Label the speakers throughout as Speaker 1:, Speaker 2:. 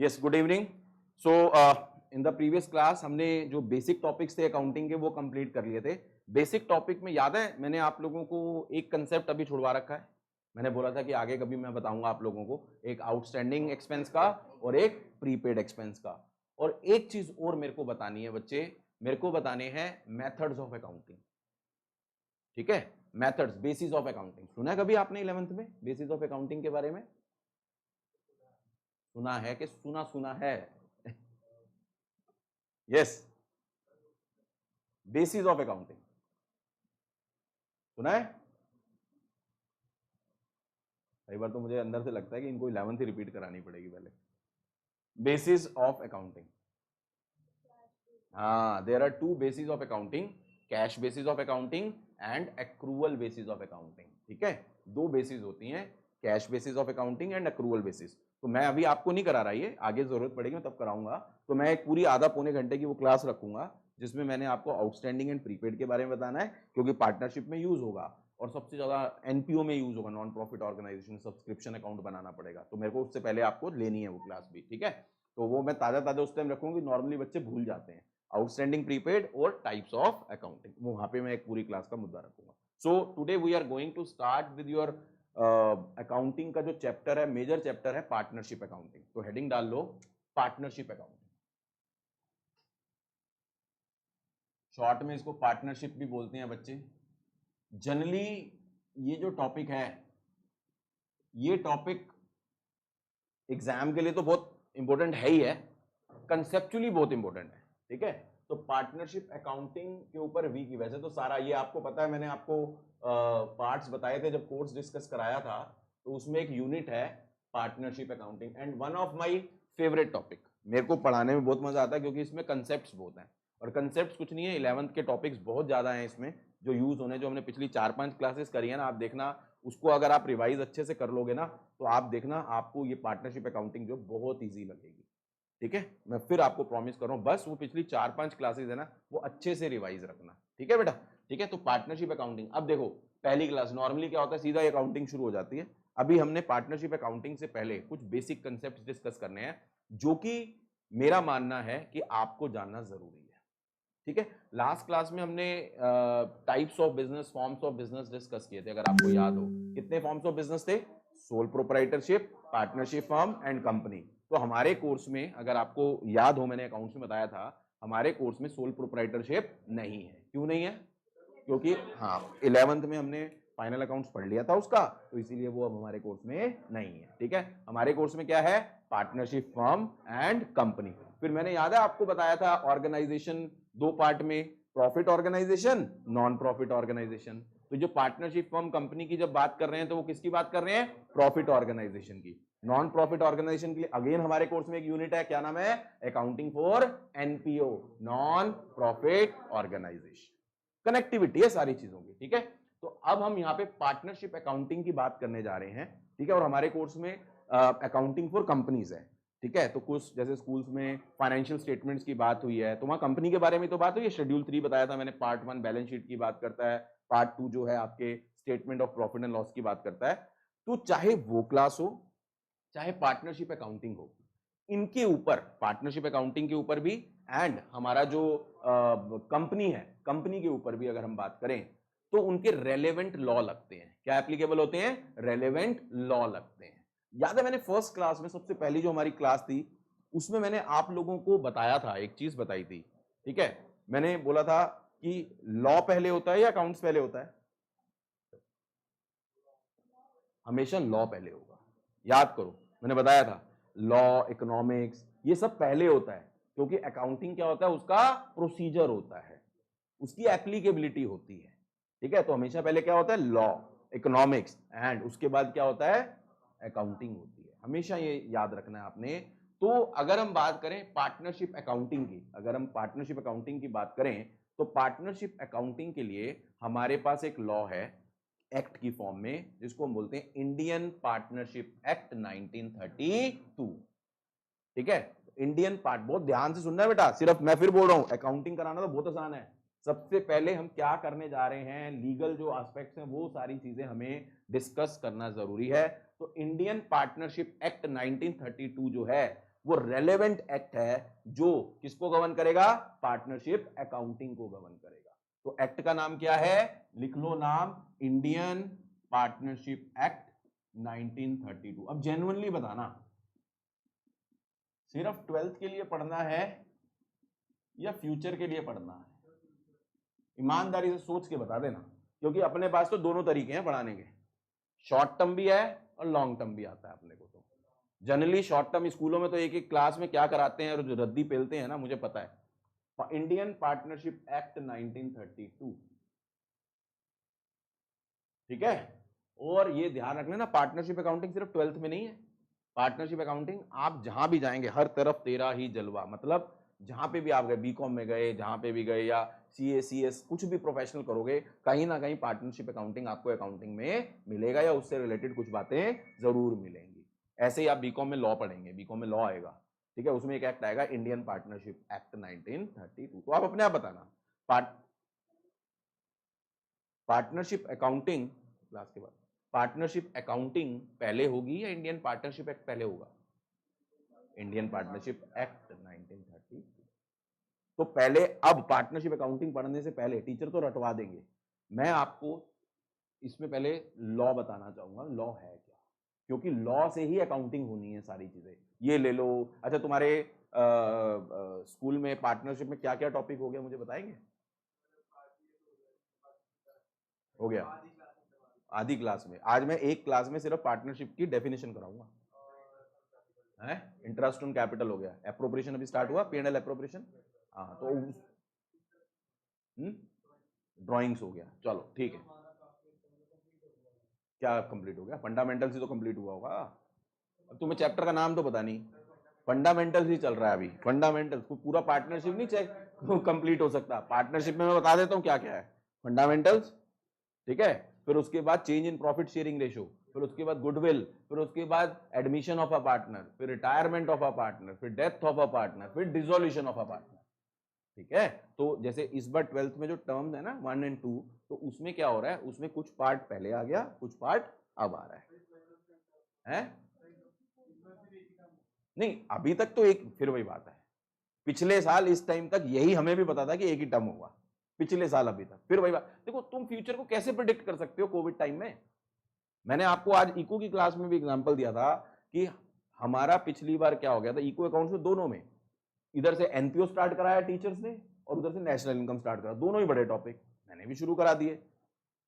Speaker 1: Yes, good evening. So in the previous class हमने जो basic topics थे accounting के वो कंप्लीट कर लिए थे। बेसिक टॉपिक में याद है मैंने आप लोगों को एक कंसेप्ट अभी छुड़वा रखा है। मैंने बोला था कि आगे कभी मैं बताऊंगा आप लोगों को, एक आउटस्टैंडिंग एक्सपेंस का और एक प्रीपेड एक्सपेंस का। और एक चीज और मेरे को बतानी है बच्चे, मेरे को बताने हैं मेथड्स ऑफ अकाउंटिंग। ठीक है, मेथड्स, बेसिस ऑफ अकाउंटिंग। सुना है कभी आपने 11th में बेसिस ऑफ अकाउंटिंग के बारे में? सुना है कि सुना है? यस, बेसिस ऑफ अकाउंटिंग सुना है? कई बार तो मुझे अंदर से लगता है कि इनको 11th ही रिपीट करानी पड़ेगी पहले। बेसिस ऑफ अकाउंटिंग, हाँ, there are two basis of accounting, cash basis of accounting and accrual basis of accounting. ठीक है, दो बेसिस होती हैं, cash basis of accounting and accrual basis. तो मैं अभी आपको नहीं करा रहा, ये आगे जरूरत पड़ेगी मैं तब कराऊंगा। तो मैं एक पूरी आधा पौने घंटे की वो क्लास रखूंगा जिसमें मैंने आपको आउटस्टैंडिंग एंड प्रीपेड के बारे में बताना है, क्योंकि पार्टनरशिप में यूज होगा और सबसे ज्यादा एनपीओ में यूज होगा, non profit organisation, subscription account बनाना पड़ेगा। तो मेरे को उससे पहले आपको लेनी है वो क्लास भी। ठीक है, तो वो मैं ताजा ताजा उस टाइम रखूंगी, नॉर्मली बच्चे भूल जाते हैं आउटस्टैंडिंग, प्रीपेड और टाइप्स ऑफ अकाउंटिंग। वो वहां पे मैं एक पूरी क्लास का मुद्दा रखूंगा। So today we are going to start with your accounting का जो चैप्टर है, मेजर चैप्टर है पार्टनरशिप अकाउंटिंग। तो हेडिंग डाल लो पार्टनरशिप अकाउंटिंग। शॉर्ट में इसको पार्टनरशिप भी बोलते हैं बच्चे। जनरली ये जो टॉपिक है, ये टॉपिक एग्जाम के लिए तो बहुत इंपॉर्टेंट है ही है, कंसेप्चुअली बहुत इंपॉर्टेंट है। ठीक है, तो पार्टनरशिप अकाउंटिंग के ऊपर वीक, वैसे तो सारा ये आपको पता है, मैंने आपको पार्ट्स बताए थे जब कोर्स डिस्कस कराया था। तो उसमें एक यूनिट है partnership accounting and one of my favourite topic. मेरे को पढ़ाने में बहुत मजा आता है क्योंकि इसमें कंसेप्ट्स बहुत हैं, और कंसेप्ट्स कुछ नहीं है, 11th के टॉपिक्स बहुत ज्यादा हैं इसमें जो यूज होने, जो हमने पिछली 4-5 क्लासेस करी है ना, आप देखना उसको अगर आप रिवाइज अच्छे से कर लोगे ना, तो आप देखना आपको ये पार्टनरशिप अकाउंटिंग जो बहुत ईजी लगेगी। ठीक है, मैं फिर आपको प्रॉमिस कर रहा हूं, बस वो पिछली 4-5 क्लासेस है ना, वो अच्छे से रिवाइज रखना। ठीक है बेटा? ठीक है, तो पार्टनरशिप अकाउंटिंग, अब देखो पहली क्लास नॉर्मली क्या होता है, सीधा अकाउंटिंग शुरू हो जाती है। अभी हमने पार्टनरशिप अकाउंटिंग से पहले कुछ बेसिक कंसेप्ट डिस्कस करने हैं, जो कि मेरा मानना है कि आपको जानना जरूरी है। ठीक है, लास्ट क्लास में हमने types of business, forms of business discuss किए थे, अगर आपको याद हो। कितने फॉर्म्स ऑफ बिजनेस थे? Sole proprietorship, partnership firm and company. तो हमारे कोर्स में अगर आपको याद हो, मैंने अकाउंट्स में बताया था, हमारे कोर्स में सोल प्रोप्राइटरशिप नहीं है। क्यों नहीं है? क्योंकि हाँ 11th में हमने फाइनल अकाउंट्स पढ़ लिया था उसका, तो इसीलिए वो अब हमारे कोर्स में नहीं है। ठीक है, हमारे कोर्स में क्या है? Partnership firm and company. फिर मैंने याद है आपको बताया था ऑर्गेनाइजेशन दो पार्ट में, profit organisation, non profit organisation. तो जो पार्टनरशिप फर्म कंपनी की जब बात कर रहे हैं तो वो किसकी बात कर रहे हैं? प्रॉफिट ऑर्गेनाइजेशन की। नॉन प्रॉफिट ऑर्गेनाइजेशन के लिए अगेन हमारे कोर्स में एक यूनिट है, क्या नाम है? Accounting for NPO, non profit organisation. Connectivity है सारी चीजों की। ठीक है, तो अब हम यहाँ पे पार्टनरशिप अकाउंटिंग की बात करने जा रहे हैं। ठीक है, और हमारे कोर्स में अकाउंटिंग फॉर कंपनीज है। ठीक है, तो कुछ जैसे स्कूल्स में फाइनेंशियल स्टेटमेंट्स की बात हुई है, तो वहां कंपनी के बारे में तो बात हुई है, शेड्यूल 3 बताया था मैंने, पार्ट 1 बैलेंस शीट की बात करता है, पार्ट 2 जो है आपके statement of profit and loss की बात करता है। तो चाहे वो क्लास हो, चाहे पार्टनरशिप अकाउंटिंग हो, इनके ऊपर, पार्टनरशिप अकाउंटिंग के ऊपर भी एंड हमारा जो कंपनी है, कंपनी के ऊपर भी अगर हम बात करें, तो उनके रेलेवेंट लॉ लगते हैं। क्या एप्लीकेबल होते हैं? रेलेवेंट लॉ लगते हैं। याद है मैंने फर्स्ट क्लास में, सबसे पहली जो हमारी क्लास थी, उसमें मैंने आप लोगों को बताया था, एक चीज बताई थी। ठीक है, मैंने बोला था कि लॉ पहले होता है या अकाउंट्स पहले होता है? हमेशा लॉ पहले होगा। याद करो, मैंने बताया था लॉ, इकोनॉमिक्स, ये सब पहले होता है, क्योंकि अकाउंटिंग क्या होता है? उसका प्रोसीजर होता है, उसकी एप्लीकेबिलिटी होती है। ठीक है, तो हमेशा पहले क्या होता है? लॉ, इकोनॉमिक्स, एंड उसके बाद क्या होता है? अकाउंटिंग होती है। हमेशा ये याद रखना है आपने। तो अगर हम बात करें पार्टनरशिप अकाउंटिंग की, अगर हम पार्टनरशिप अकाउंटिंग की बात करें, तो पार्टनरशिप अकाउंटिंग के लिए हमारे पास एक लॉ है एक्ट की फॉर्म में, जिसको हम बोलते हैं इंडियन पार्टनरशिप एक्ट 1932। ठीक है, इंडियन पार्ट, बहुत ध्यान से सुनना है बेटा, सिर्फ मैं फिर बोल रहा हूं, अकाउंटिंग कराना तो बहुत आसान है। सबसे पहले हम क्या करने जा रहे हैं, लीगल जो एस्पेक्ट्स हैं वो सारी चीजें हमें डिस्कस करना जरूरी है। तो इंडियन पार्टनरशिप एक्ट 1932 जो है, वो रेलेवेंट एक्ट है जो किसको गवर्न करेगा, पार्टनरशिप अकाउंटिंग को गवर्न करेगा। तो एक्ट का नाम क्या है, लिख लो नाम, इंडियन पार्टनरशिप एक्ट 1932। अब जेन्युइनली बताना, सिर्फ 12th के लिए पढ़ना है या फ्यूचर के लिए पढ़ना है, ईमानदारी से सोच के बता देना, क्योंकि अपने पास तो दोनों तरीके हैं पढ़ाने के, शॉर्ट टर्म भी है और लॉन्ग टर्म भी आता है अपने को। तो जनरली शॉर्ट टर्म स्कूलों में तो एक एक क्लास में क्या कराते हैं और जो रद्दी पेलते हैं ना, मुझे पता है। इंडियन पार्टनरशिप एक्ट 1932, ठीक है। और ये ध्यान रखना ना, पार्टनरशिप अकाउंटिंग सिर्फ 12th में नहीं है, पार्टनरशिप अकाउंटिंग आप जहां भी जाएंगे हर तरफ तेरा ही जलवा, मतलब जहां पे भी आप गए, बीकॉम में गए, जहां पे भी गए, या सीए सीएस कुछ भी प्रोफेशनल करोगे, कहीं ना कहीं पार्टनरशिप अकाउंटिंग आपको अकाउंटिंग में मिलेगा या उससे रिलेटेड कुछ बातें जरूर मिलेंगी। ऐसे ही आप बीकॉम में लॉ पढ़ेंगे, बीकॉम में लॉ आएगा, ठीक है, उसमें एक एक्ट आएगा इंडियन पार्टनरशिप एक्ट 1932। तो आप अपने आप बताना, पार्टनरशिप अकाउंटिंग क्लास के बाद पार्टनरशिप अकाउंटिंग पहले होगी या इंडियन पार्टनरशिप एक्ट पहले होगा? Indian partnership act 1930। तो पहले, अब पार्टनरशिप अकाउंटिंग पढ़ने से पहले टीचर तो रटवा देंगे, मैं आपको इसमें पहले लॉ बताना चाहूंगा, लॉ है क्या, क्योंकि लॉ से ही अकाउंटिंग होनी है सारी चीजें। ये ले लो। अच्छा, तुम्हारे स्कूल में पार्टनरशिप में क्या क्या टॉपिक हो गया, मुझे बताएंगे? हो गया आधी क्लास में। आज मैं एक क्लास में सिर्फ पार्टनरशिप की डेफिनेशन कराऊंगा, है इंटरेस्ट ऑन कैपिटल हो गया, एप्रोप्रिएशन अभी स्टार्ट हुआ, P&L एप्रोप्रिएशन, हाँ तो ड्राइंग्स हो गया, चलो ठीक है। क्या कंप्लीट हो गया? फंडामेंटल्स ही तो कंप्लीट हुआ होगा। अब तुम्हें चैप्टर का नाम तो पता नहीं, फंडामेंटल्स ही चल रहा है अभी, फंडामेंटल्स को पूरा पार्टनरशिप नहीं चेक कंप्लीट हो सकता। पार्टनरशिप में मैं बता देता हूँ क्या क्या है, फंडामेंटल्स, ठीक है, फिर उसके बाद change in profit sharing ratio, फिर उसके बाद गुडविल, फिर उसके बाद एडमिशन ऑफ अ पार्टनर, फिर रिटायरमेंट ऑफ अ पार्टनर, फिर डेथ ऑफ अ पार्टनर, फिर डिसोल्यूशन ऑफ अ पार्टनर, ठीक है। तो जैसे इस बार 12th में जो टर्म्स है ना 1 और 2, तो उसमें क्या हो रहा है, उसमें कुछ पार्ट पहले आ गया, कुछ पार्ट अब आ रहा है? नहीं, अभी तक तो एक, फिर वही बात है, पिछले साल इस टाइम तक यही हमें भी पता था कि एक ही टर्म होगा, पिछले साल अभी तक, फिर वही बात। देखो, तुम फ्यूचर को कैसे प्रिडिक्ट कर सकते हो कोविड टाइम में? मैंने आपको आज इको की क्लास में भी एग्जांपल दिया था कि हमारा पिछली बार क्या हो गया था इको अकाउंट्स में, दोनों में इधर से एनपीओ स्टार्ट कराया टीचर्स ने और उधर से नेशनल इनकम स्टार्ट करा, दोनों ही बड़े टॉपिक मैंने भी शुरू करा दिए,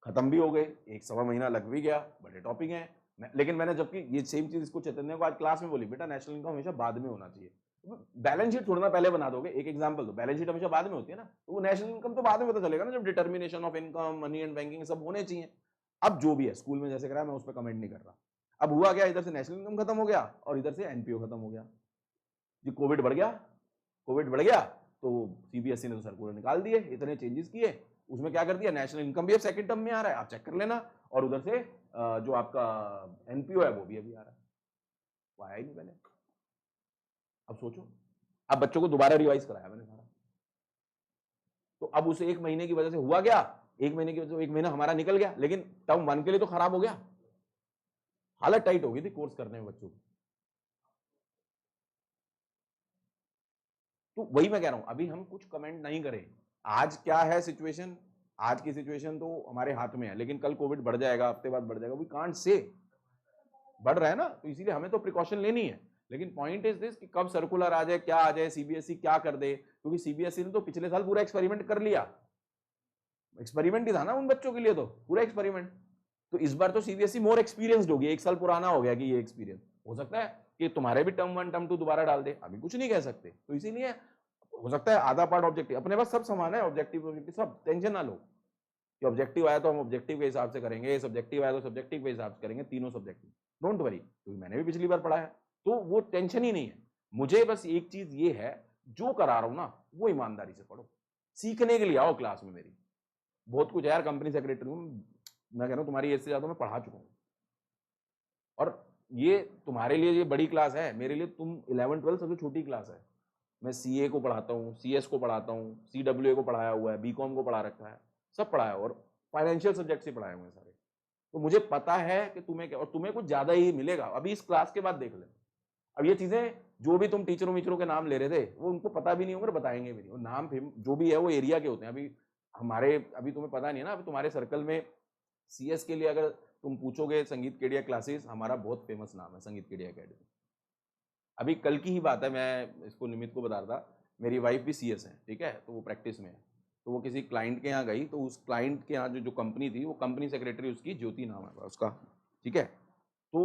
Speaker 1: खत्म भी हो गए, 1-1.25 महीना लग भी गया, बड़े टॉपिक हैं। लेकिन मैंने जबकि ये सेम चीज इसको चैतन्य को आज क्लास में बोली, बेटा नेशनल इनकम हमेशा बाद में होना चाहिए, बैलेंस शीट थोड़ा पहले बना दोगे, एक एग्जांपल दो, बैलेंस शीट हमेशा बाद में होती है ना, तो वो नेशनल इनकम तो बाद में पता चलेगा ना, जब determination of income, money and banking सब होने चाहिए। अब जो भी है स्कूल में जैसे कराया, मैं उस पर कमेंट नहीं कर रहा। अब हुआ क्या, इधर से नेशनल इनकम खत्म हो गया और इधर से एनपीओ खत्म हो गया जी, कोविड बढ़ गया, कोविड बढ़ गया, तो सीबीएसई ने तो सर्कुलर निकाल दिए, इतने चेंजेस किए, उसमें क्या कर दिया, नेशनल इनकम भी अब सेकंड टर्म में आ रहा है, आप चेक कर लेना, और उधर से जो आपका एनपीओ है वो भी अभी आ रहा है, वो आया ही नहीं पहले। अब सोचो, अब बच्चों को दोबारा रिवाइज कराया मैंने सारा, तो अब उसे 1 महीने की वजह से हुआ क्या, 1 महीने की वजह से 1 महीना हमारा निकल गया, लेकिन टर्म 1 के लिए तो खराब हो गया, हालत टाइट हो गई थी कोर्स करने में बच्चों की। तो वही मैं कह रहा हूं, अभी हम कुछ कमेंट नहीं करें, आज क्या है सिचुएशन, आज की सिचुएशन तो हमारे हाथ में है, लेकिन कल कोविड बढ़ जाएगा, हफ्ते बाद बढ़ जाएगा, वी कांट से, बढ़ रहा है ना, तो इसीलिए हमें तो प्रिकॉशन लेनी है। लेकिन पॉइंट इज दिस कि कब सर्कुलर आ जाए, क्या आ जाए, सीबीएसई क्या कर दे, क्योंकि सीबीएसई ने तो पिछले साल पूरा एक्सपेरिमेंट कर लिया, एक्सपेरिमेंट ही था ना उन बच्चों के लिए, तो पूरा एक्सपेरिमेंट। तो इस बार तो सीबीएसई मोर एक्सपीरियंस्ड होगी, 1 साल पुराना हो गया कि ये एक्सपीरियंस, हो सकता है कि तुम्हारे भी टर्म 1 टर्म 2 दोबारा डाल दे, अभी कुछ नहीं कह सकते, तो इसीलिए हो सकता है आधा पार्ट ऑब्जेक्टिव, अपने पास सब समान है, ऑब्जेक्टिव सब, टेंशन ना लो कि ऑब्जेक्टिव आया तो हम ऑब्जेक्टिव के हिसाब से करेंगे, सब्जेक्टिव आया तो सब्जेक्टिव के हिसाब से करेंगे, तीनों सब्जेक्टिव, डोंट वरी, क्योंकि मैंने भी पिछली बार पढ़ा है, तो वो टेंशन ही नहीं है। मुझे बस एक चीज ये है, जो करा रहा हूं ना वो ईमानदारी से पढ़ो, सीखने के लिए आओ क्लास में मेरी, बहुत कुछ यार, कंपनी सेक्रेटरी हूं मैं, कह रहा हूं तुम्हारी एज से ज्यादा मैं पढ़ा चुका हूं, और ये तुम्हारे लिए ये बड़ी क्लास है, मेरे लिए तुम 11-12 सबसे छोटी क्लास है। मैं सीए को पढ़ाता हूँ, सीएस को पढ़ाता हूँ, सीडब्ल्यूए को पढ़ाया हुआ है, बीकॉम को पढ़ा रखा है, सब पढ़ाया, और फाइनेंशियल सब्जेक्ट से पढ़ाए हुए हैं सारे, तो मुझे पता है कि तुम्हें क्या, और तुम्हें कुछ ज्यादा ही मिलेगा, अभी इस क्लास के बाद देख ले। अब ये चीजें जो भी तुम टीचरों वीचरों के नाम ले रहे थे वो उनको पता भी नहीं होगा, बताएंगे भी नहीं। वो नाम जो भी है वो एरिया के होते हैं। अभी तुम्हें पता नहीं है ना, अभी तुम्हारे सर्कल में CS के लिए अगर तुम पूछोगे संगीत केडिया क्लासेस, हमारा बहुत फेमस नाम है संगीत केडिया अकेडमी। अभी कल की ही बात है, मैं इसको निमित को बता रहा था, मेरी वाइफ भी CS है, ठीक है, तो वो प्रैक्टिस में है। तो वो किसी क्लाइंट के यहाँ गई, तो उस क्लाइंट के यहाँ जो कंपनी थी, वो कंपनी सेक्रेटरी उसकी ज्योति नाम है उसका, ठीक है। तो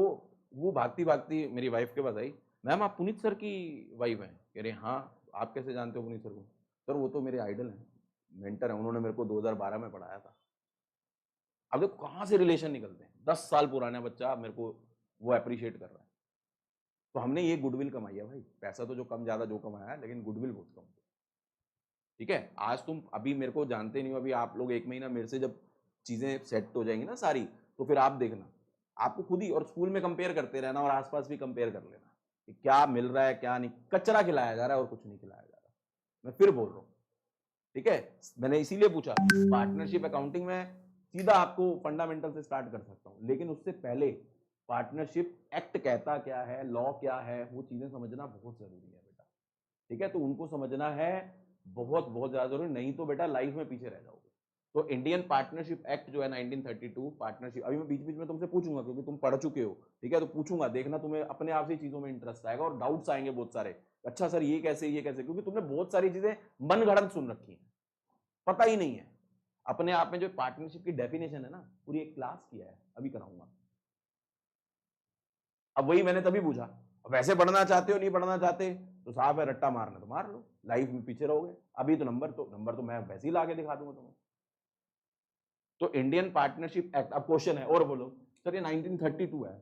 Speaker 1: वो भागती भागती मेरी वाइफ के पास आई, मैम आप पुनीत सर की वाइफ हैं? कह रहे हाँ, आप कैसे जानते हो पुनीत सर को? सर वो तो मेरे आइडल हैं, मेंटर हैं, उन्होंने मेरे को 2012 में पढ़ाया था। अब देखो कहाँ से रिलेशन निकलते हैं, 10 साल पुराना बच्चा मेरे को वो अप्रिशिएट कर रहा है। तो हमने ये गुडविल कमाई है भाई, पैसा तो जो कम ज्यादा जो कमाया है, लेकिन गुडविल बहुत कम। ठीक है, आज तुम अभी मेरे को जानते नहीं हो, अभी आप लोग 1 महीना मेरे से जब चीजें सेट हो जाएंगी ना सारी, तो फिर आप देखना, आपको खुद ही, और स्कूल में कंपेयर करते रहना और आसपास भी कंपेयर कर लेना कि क्या मिल रहा है क्या नहीं। कचरा खिलाया जा रहा है और कुछ नहीं खिलाया जा रहा, मैं फिर बोल रहा हूँ। ठीक है, मैंने इसीलिए पूछा, पार्टनरशिप अकाउंटिंग में सीधा आपको फंडामेंटल से स्टार्ट कर सकता हूँ, लेकिन उससे पहले पार्टनरशिप एक्ट कहता क्या है, लॉ क्या है, वो चीजें समझना बहुत जरूरी है बेटा। ठीक है, तो उनको समझना है बहुत बहुत ज्यादा जरूरी, नहीं तो बेटा लाइफ में पीछे रह जाओगे। तो इंडियन पार्टनरशिप एक्ट जो है 1932 पार्टनरशिप, अभी मैं बीच बीच में तुमसे पूछूंगा क्योंकि तुम पढ़ चुके हो, ठीक है, तो पूछूंगा, देखना तुम्हें अपने आप से चीजों में इंटरेस्ट आएगा और डाउट्स आएंगे बहुत सारे। अच्छा सर ये कैसे ये कैसे, क्योंकि तुमने बहुत सारी चीजें मन गढ़ंत सुन रखी है, पता ही नहीं है अपने आप में। जो पार्टनरशिप की डेफिनेशन है ना, पूरी एक क्लास किया है, अभी कराऊंगा। अब वही मैंने तभी पूछा, वैसे पढ़ना चाहते हो नहीं पढ़ना चाहते तो साफ है, रट्टा मारना तो मार लो, लाइफ में पीछे रहोगे। अभी तो नंबर तो मैं वैसे ही ला के दिखा दूंगा तुम्हें। तो इंडियन पार्टनरशिप एक्ट, अब क्वेश्चन है और बोलो सर ये 1932 है,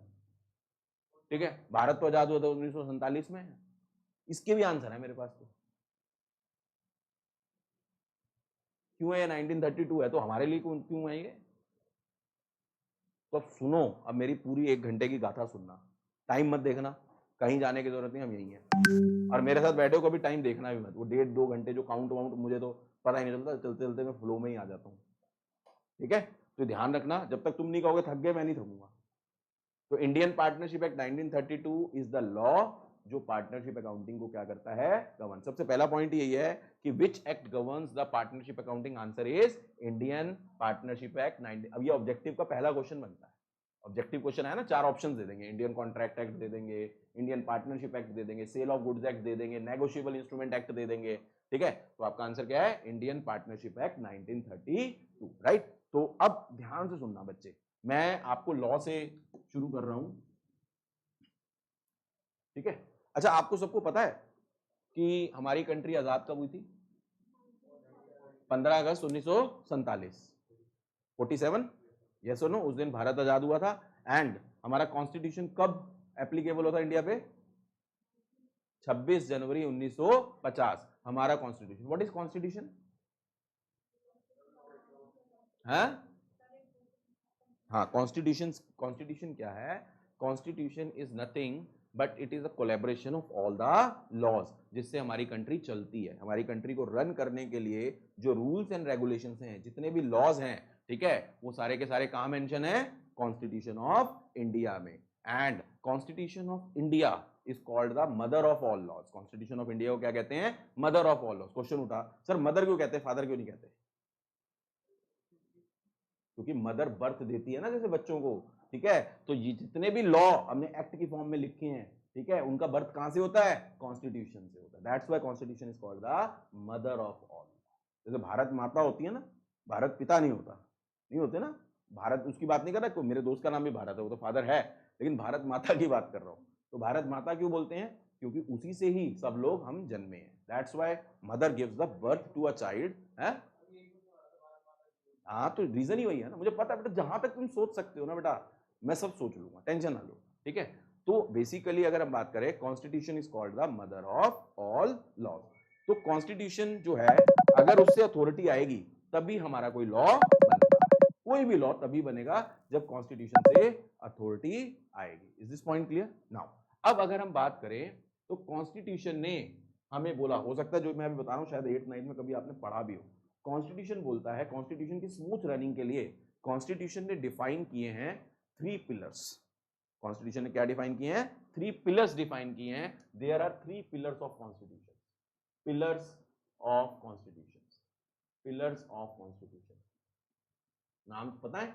Speaker 1: ठीक है, भारत तो आजाद हुआ था 1947 में, इसके भी आंसर है मेरे पास। तो क्यों है 1932 है, तो हमारे लिए क्यों है ये? तो अब सुनो, अब मेरी पूरी 1 घंटे की गाथा सुनना, टाइम मत देखना, कहीं जाने की जरूरत नहीं, हम यही है। और मेरे साथ बैठे हो कभी टाइम देखना भी मत, वो 1.5-2 घंटे जो काउंट वाउंट मुझे तो पता ही नहीं चलता, चलते चलते मैं फ्लो में ही आ जाता हूँ। ठीक है, तो ध्यान रखना, जब तक तुम नहीं कहोगे थक गए, मैं नहीं थकूंगा। तो Indian partnership act 1932 is the law जो पार्टनरशिप अकाउंटिंग को क्या करता है, गवर्न। सबसे पहला पॉइंट यही है कि which act governs the partnership accounting, answer is Indian partnership act 19। अब ये ऑब्जेक्टिव का पहला क्वेश्चन बनता है, ऑब्जेक्टिव क्वेश्चन है ना, 4 ऑप्शन दे देंगे, इंडियन कॉन्ट्रैक्ट एक्ट दे देंगे, इंडियन पार्टनरशिप एक्ट दे देंगे, cell of goods act they देंगे, नेगोशिएबल इंस्ट्रूमेंट एक्ट दे देंगे। ठीक है, तो आपका आंसर क्या है, इंडियन पार्टनरशिप एक्ट 1932, राइट। तो अब ध्यान से सुनना बच्चे, मैं आपको लॉ से शुरू कर रहा हूं, ठीक है। अच्छा, आपको सबको पता है कि हमारी कंट्री आजाद कब हुई थी? 15 अगस्त 1947, 47, यस और नो, उस दिन भारत आजाद हुआ था। एंड हमारा कॉन्स्टिट्यूशन कब एप्लीकेबल होता इंडिया पे? 26 जनवरी 1950 हमारा कॉन्स्टिट्यूशन। What is constitution? हाँ, कॉन्स्टिट्यूशन, कॉन्स्टिट्यूशन क्या है? Constitution is nothing but it is a collaboration of all the laws, जिससे हमारी कंट्री चलती है। हमारी कंट्री को रन करने के लिए जो रूल्स एंड रेगुलेशंस हैं, जितने भी लॉज हैं, ठीक है, वो सारे के सारे कहां मेंशन है? कॉन्स्टिट्यूशन ऑफ इंडिया में। And constitution of India is called the mother of all laws. Constitution of India को क्या कहते हैं? Mother of all laws. Question उठा, सर मदर क्यों कहते हैं, फादर क्यों नहीं कहते? क्योंकि मदर बर्थ देती है ना जैसे बच्चों को, ठीक है। तो ये जितने भी लॉ हमने एक्ट की फॉर्म में लिखे हैं, ठीक है, उनका बर्थ कहां से होता है? कॉन्स्टिट्यूशन से होता है। That's why constitution is called the mother of all. जैसे भारत माता होती है ना, भारत पिता नहीं होता, नहीं होते ना, भारत उसकी बात नहीं कर रहा, मेरे दोस्त का नाम भी भारत है, वो तो फादर है, लेकिन भारत माता की बात कर रहा हूं। तो भारत माता क्यों बोलते हैं? क्योंकि उसी से ही सब लोग हम जन्मे हैं। That's why mother gives the birth to a child, है। हाँ, तो रीजन ही वही है ना, मुझे पता है बेटा, जहां तक तुम सोच सकते हो ना बेटा, मैं सब सोच लूंगा, टेंशन ना लो, ठीक है। तो बेसिकली अगर हम बात करें, constitution is called the mother of all laws. तो कॉन्स्टिट्यूशन जो है, अगर उससे अथॉरिटी आएगी तभी हमारा कोई लॉ बनता है। कोई भी लॉ तभी बनेगा जब कॉन्स्टिट्यूशन से अथॉरिटी आएगी। Is this point clear now? अब अगर हम बात करें तो कॉन्स्टिट्यूशन ने हमें बोला, हो सकता है जो मैं अभी बता रहा हूं शायद 8th 9th में कभी आपने पढ़ा भी हो, कॉन्स्टिट्यूशन बोलता है, कॉन्स्टिट्यूशन की स्मूथ रनिंग के लिए कॉन्स्टिट्यूशन ने डिफाइन किए हैं 3 पिलर्स। कॉन्स्टिट्यूशन ने क्या डिफाइन किए हैं? 3 पिलर्स डिफाइन किए हैं. There are 3 pillars of constitution. Pillars of constitution. Pillars of constitution नाम पता है?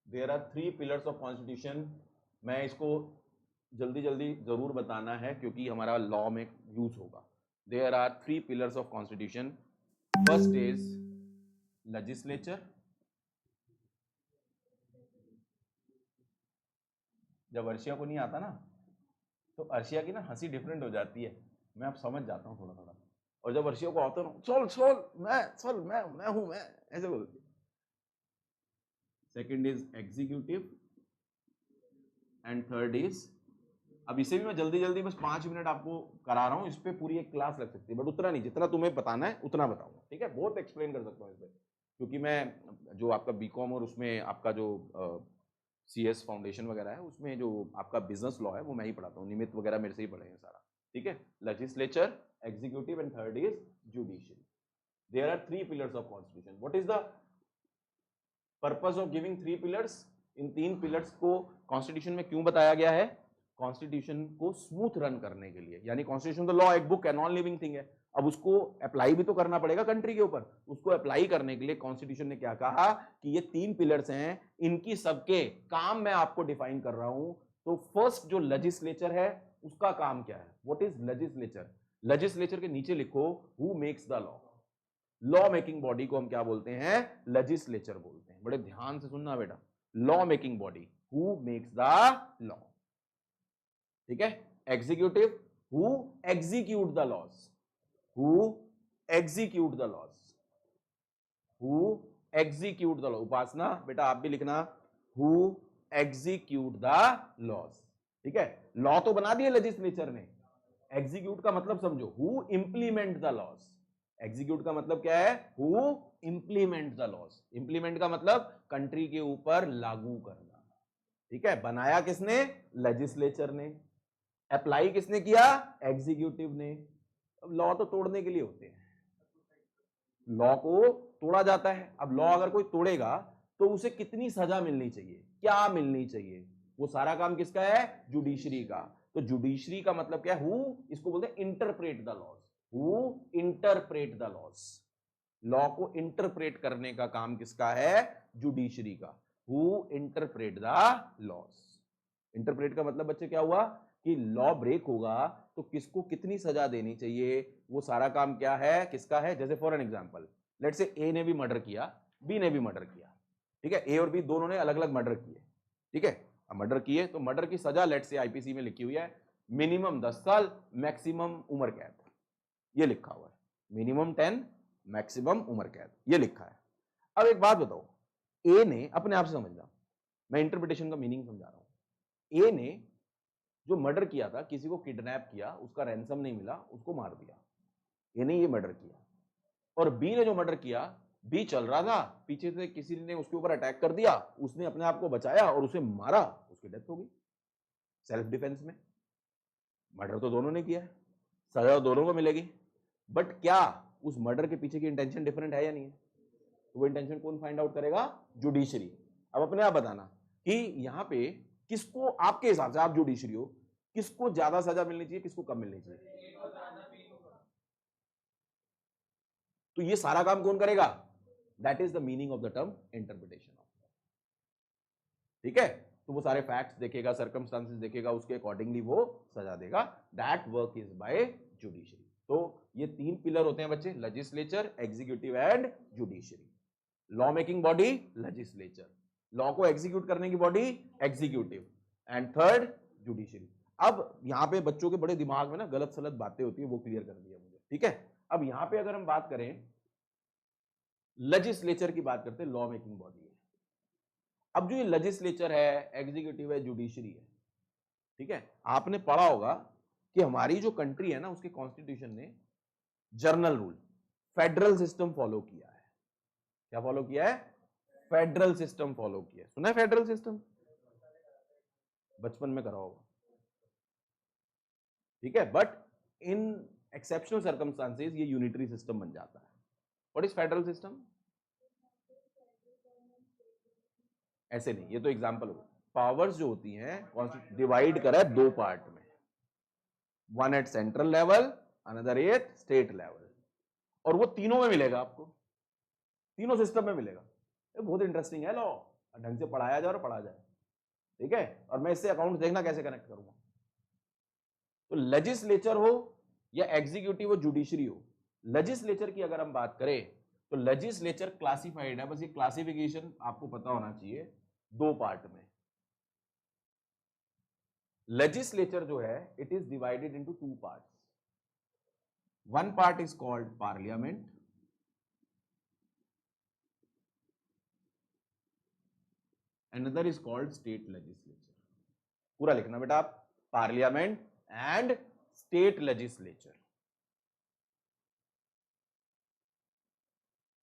Speaker 1: There are 3 pillars of constitution. मैं इसको जल्दी जल्दी जरूर बताना है क्योंकि हमारा लॉ में यूज होगा. There are 3 pillars of constitution. First is legislature. जब अर्शिया को नहीं आता ना तो अर्शिया की ना हंसी डिफरेंट हो जाती है. मैं अब समझ जाता हूँ थोड़ा थोड़ा. और जब अर्शिया को आता हूँ चल मैं हूं मैं ऐसे बोलती है. Second is executive and third is, अब इसे भी मैं जल्दी जल्दी बस 5 मिनट आपको करा रहा हूँ. इस पे पूरी एक क्लास लग सकती है बट उतना नहीं, जितना तुम्हें बताना है उतना बताऊंगा. ठीक है, बहुत एक्सप्लेन कर सकता हूँ इस पे क्योंकि मैं जो आपका बीकॉम और उसमें आपका जो CS फाउंडेशन वगैरह है उसमें जो आपका बिजनेस लॉ है वो मैं ही पढ़ाता हूँ. निमित्त वगैरह मेरे से ही पढ़े हैं सारा. ठीक है, legislature, executive and third is judiciary. There are 3 pillars of constitution. What is the purpose of giving 3 pillars? इन 3 पिलर्स को कॉन्स्टिट्यूशन में क्यों बताया गया है? कॉन्स्टिट्यूशन को स्मूथ रन करने के लिए. यानी कॉन्स्टिट्यूशन तो लॉ, एक बुक है, नॉन लिविंग थिंग है. अब उसको अप्लाई भी तो करना पड़ेगा कंट्री के ऊपर. उसको अप्लाई करने के लिए कॉन्स्टिट्यूशन ने क्या कहा कि ये 3 पिलर्स हैं, इनकी सबके काम मैं आपको डिफाइन कर रहा हूं. तो फर्स्ट जो लेजिस्लेचर है उसका काम क्या है? What is legislature? लेजिस्लेचर के नीचे लिखो who makes the law. Law making body को हम क्या बोलते हैं? लेजिस्लेचर बोलते हैं. बड़े ध्यान से सुनना बेटा. Law making body, who makes the law. ठीक है. Executive, who execute the laws. Who execute the laws. Who execute the law. Upasana बेटा आप भी लिखना, हु एग्जीक्यूट द लॉज. ठीक है, लॉ तो बना दिए लेजिस्लेचर ने. एग्जीक्यूट का मतलब समझो, who implement the laws. Execute का मतलब क्या है? Who implement the laws. Implement का मतलब कंट्री के ऊपर लागू करना. ठीक है, बनाया किसने? लेजिस्लेचर ने. अप्लाई किसने किया? एग्जीक्यूटिव ने. अब लॉ तो तोड़ने के लिए होते हैं, लॉ को तोड़ा जाता है. अब लॉ अगर कोई तोड़ेगा तो उसे कितनी सजा मिलनी चाहिए, क्या मिलनी चाहिए, वो सारा काम किसका है? जुडिशरी का. तो जुडिशरी का मतलब क्या है? हु, इसको बोलते हैं interpret the laws. Who interpret the laws. Law को इंटरप्रेट करने का काम किसका है? जुडिशरी का. Who interpret the laws. Interpret का मतलब बच्चे क्या हुआ कि लॉ ब्रेक होगा तो किसको कितनी सजा देनी चाहिए, वो सारा काम क्या है? किसका है? जैसे for an example, let's say ए ने भी मर्डर किया, बी ने भी मर्डर किया. ठीक है, ए और बी दोनों ने अलग अलग मर्डर किए. ठीक है, अब मर्डर किए तो मर्डर की सजा लेट्स से आईपीसी में लिखी हुई है मिनिमम 10 साल, मैक्सिमम उम्र कैद. ये लिखा हुआ है मिनिमम 10, मैक्सिमम उम्र कैद, ये लिखा है. अब एक बात बताओ, ए ने, अपने आप से समझना, मैं इंटरप्रिटेशन का मीनिंग समझा रहा हूं. ए ने जो मर्डर किया था, किसी को किडनैप किया, उसका रैंसम नहीं मिला, उसको मार दिया. ए ने ये मर्डर किया. और बी ने जो मर्डर किया, बी चल रहा था, पीछे से किसी ने उसके ऊपर अटैक कर दिया, उसने अपने आप को बचाया और उसे मारा, उसकी डेथ हो गई सेल्फ डिफेंस में. मर्डर तो दोनों ने किया है, सजा दोनों को मिलेगी. बट क्या उस मर्डर के पीछे की इंटेंशन डिफरेंट है या नहीं है? तो वो इंटेंशन कौन फाइंड आउट करेगा? जुडिशरी. अब अपने आप बताना कि यहां पे किसको, आपके हिसाब से, आप जुडिशरी हो, किसको ज्यादा सजा मिलनी चाहिए, किसको कम मिलनी चाहिए? तो ये सारा काम कौन करेगा? That is the meaning of the term interpretation of. ठीक है, तो वो सारे फैक्ट्स देखेगा, सर्कमस्टांसेस देखेगा, उसके अकॉर्डिंगली वो सजा देगा. That work is by judiciary. तो ये 3 पिलर होते हैं बच्चे, legislature, executive and judiciary. Law making body legislature, law को एग्जीक्यूट करने की body executive, and third judiciary. अब यहां पे बच्चों के बड़े दिमाग में ना गलत सलत बातें होती है, वो क्लियर कर दिया मुझे. ठीक है, अब यहां पे अगर हम बात करें, लेजिस्लेचर की बात करते हैं, लॉ मेकिंग बॉडी है. अब जो ये लेजिस्लेचर है, एग्जीक्यूटिव है, जुडिशरी है, ठीक है, आपने पढ़ा होगा कि हमारी जो कंट्री है ना, उसके कॉन्स्टिट्यूशन ने journal rule, federal system follow किया है. क्या फॉलो किया है? फेडरल सिस्टम फॉलो किया है. सुना है फेडरल सिस्टम? बचपन में करा होगा. ठीक है, बट इन एक्सेप्शनल सर्कमस्टांसेस ये यूनिटरी सिस्टम बन जाता है. What is federal system? ऐसे नहीं, ये तो एग्जांपल हो. पावर्स जो होती हैं डिवाइड करा है दो पार्ट में, one at central level, another at state level, और वो तीनों में मिलेगा आपको, तीनों सिस्टम में मिलेगा। ये बहुत इंटरेस्टिंग है, लॉ ढंग से पढ़ाया जाए और पढ़ा जाए, ठीक है। और मैं इससे अकाउंट देखना कैसे कनेक्ट करूंगा। तो लेजिस्लेचर हो या एग्जीक्यूटिव हो, जुडिशरी हो, लेजिस्लेचर की अगर हम बात करें तो लेजिस्लेचर क्लासिफाइड है, बस ये क्लासिफिकेशन आपको पता होना चाहिए, दो पार्ट में। लेजिस्लेचर जो है it is divided into two parts, one part is called parliament, another is called state legislature. पूरा लिखना बेटा आप, पार्लियामेंट एंड स्टेट लेजिस्लेचर।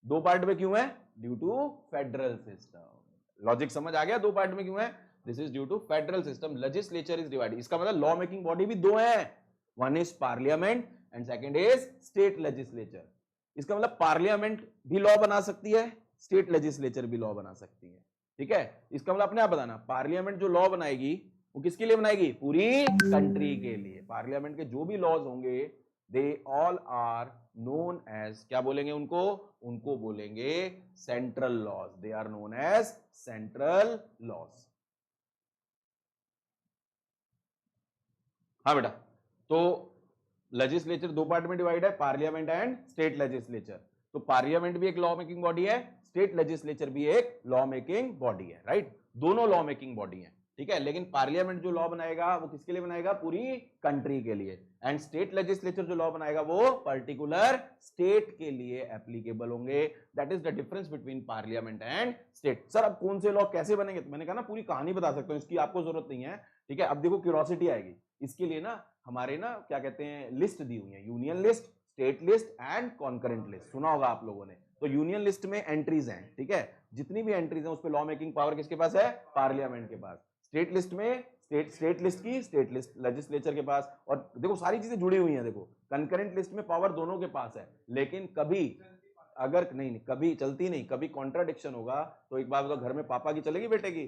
Speaker 1: दो पार्ट में क्यों है? Due to federal system. Logic समझ आ गया? दो पार्ट में क्यों है? This is due to federal system, legislature is divided. इसका मतलब लॉ मेकिंग बॉडी भी दो है, one is parliament and second is state legislature. इसका मतलब पार्लियामेंट भी लॉ बना सकती है, स्टेट लेजिस्लेचर भी लॉ बना सकती है, ठीक है। इसका मतलब अपने आप बताना, पार्लियामेंट जो लॉ बनाएगी वो किसके लिए बनाएगी? पूरी कंट्री के लिए। पार्लियामेंट के जो भी लॉज होंगे they all are known as, क्या बोलेंगे उनको? उनको बोलेंगे central laws, they are known as central laws. हाँ बेटा, तो लेजिस्लेचर दो पार्ट में डिवाइड है, पार्लियामेंट एंड स्टेट लेजिस्लेचर। तो पार्लियामेंट भी एक लॉ मेकिंग बॉडी है, स्टेट लेजिस्लेचर भी एक लॉ मेकिंग बॉडी है, राइट? दोनों लॉ मेकिंग बॉडी है, ठीक है। लेकिन पार्लियामेंट जो लॉ बनाएगा वो किसके लिए बनाएगा? पूरी कंट्री के लिए। एंड स्टेट लेजिस्लेचर जो लॉ बनाएगा वो पर्टिकुलर स्टेट के लिए एप्लीकेबल होंगे। That is the difference between parliament and state. Sir अब कौन से लॉ कैसे बनेंगे? तो मैंने कहा ना पूरी कहानी बता सकता हूं, इसकी आपको जरूरत नहीं है, ठीक है। अब देखो क्यूरोसिटी आएगी इसके लिए ना, हमारे ना क्या कहते हैं लिस्ट दी हुई है, union list, state list and concurrent list, सुना होगा आप लोगों ने। तो यूनियन लिस्ट में एंट्रीज हैं, ठीक है, जितनी भी एंट्रीज हैं उस पर लॉ मेकिंग पावर किसके पास है? पार्लियामेंट के पास। स्टेट लिस्ट में स्टेट लिस्ट की स्टेट लिस्ट लेजिस्लेचर के पास। और देखो सारी चीजें जुड़ी हुई हैं, देखो कंकरेंट लिस्ट में पावर दोनों के पास है, लेकिन कभी अगर नहीं कभी चलती नहीं, कभी कॉन्ट्राडिक्शन होगा तो एक बार घर में पापा की चलेगी बेटे की?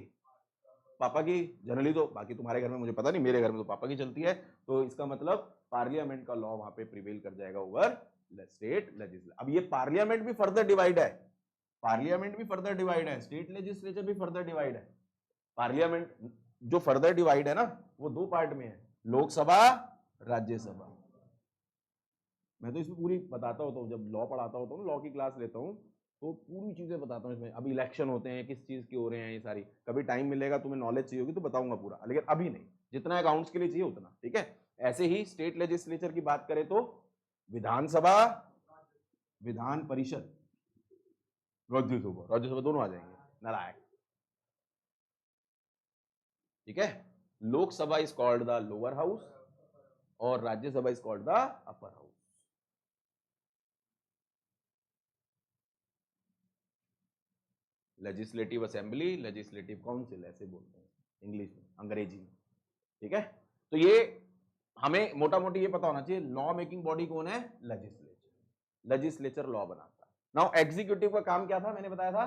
Speaker 1: पापा की जनरली, तो बाकी तुम्हारे घर में मुझे पता नहीं, मेरे घर में तो पापा की चलती है। तो इसका मतलब पार्लियामेंट का लॉ वहां पे प्रिवेल कर जाएगा ओवर स्टेट लेजिस्लेचर। अब ये पार्लियामेंट भी फर्दर डिवाइड है, पार्लियामेंट भी फर्दर डिवाइड है, स्टेट लेजिस्लेचर भी फर्दर डिवाइड है। पार्लियामेंट जो फर्दर डिवाइड है ना वो दो पार्ट में है, लोकसभा, राज्यसभा। मैं तो इसमें पूरी बताता होता हूँ, जब लॉ पढ़ाता होता हूँ, लॉ की क्लास लेता हूँ तो पूरी चीजें बताता हूँ इसमें। अभी इलेक्शन होते हैं, किस चीज के हो रहे हैं, ये सारी कभी टाइम मिलेगा तुम्हें, नॉलेज चाहिए होगी तो बताऊंगा पूरा, लेकिन अभी नहीं, जितना अकाउंट्स के लिए चाहिए उतना, ठीक है। ऐसे ही स्टेट लेजिस्लेचर की बात करें तो विधानसभा, विधान परिषद, राज्यसभा दोनों आ जाएंगे, नारायण, ठीक है। Lok Sabha is called the lower house और Rajya Sabha is called the upper house. Legislative assembly, legislative council ऐसे बोलते हैं इंग्लिश में, अंग्रेजी में, ठीक है। तो ये हमें मोटा मोटी ये पता होना चाहिए, लॉ मेकिंग बॉडी कौन है? लेजिस्लेचर। लेजिस्लेचर लॉ बनाता है। नाउ एग्जीक्यूटिव का काम क्या था? मैंने बताया था,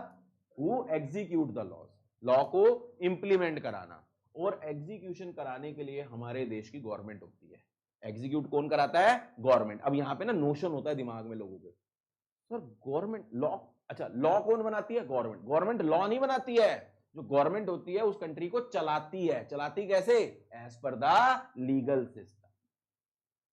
Speaker 1: who execute the laws, law को इंप्लीमेंट कराना। और एग्जीक्यूशन कराने के लिए हमारे देश की गवर्नमेंट होती है। एग्जीक्यूट कौन कराता है? गवर्नमेंट। अब यहां पे ना नोशन होता है दिमाग में लोगों के, सर गवर्नमेंट लॉ, अच्छा लॉ कौन बनाती है? गवर्नमेंट। गवर्नमेंट लॉ नहीं बनाती है, जो गवर्नमेंट होती है उस कंट्री को चलाती है। चलाती कैसे? As per the legal system.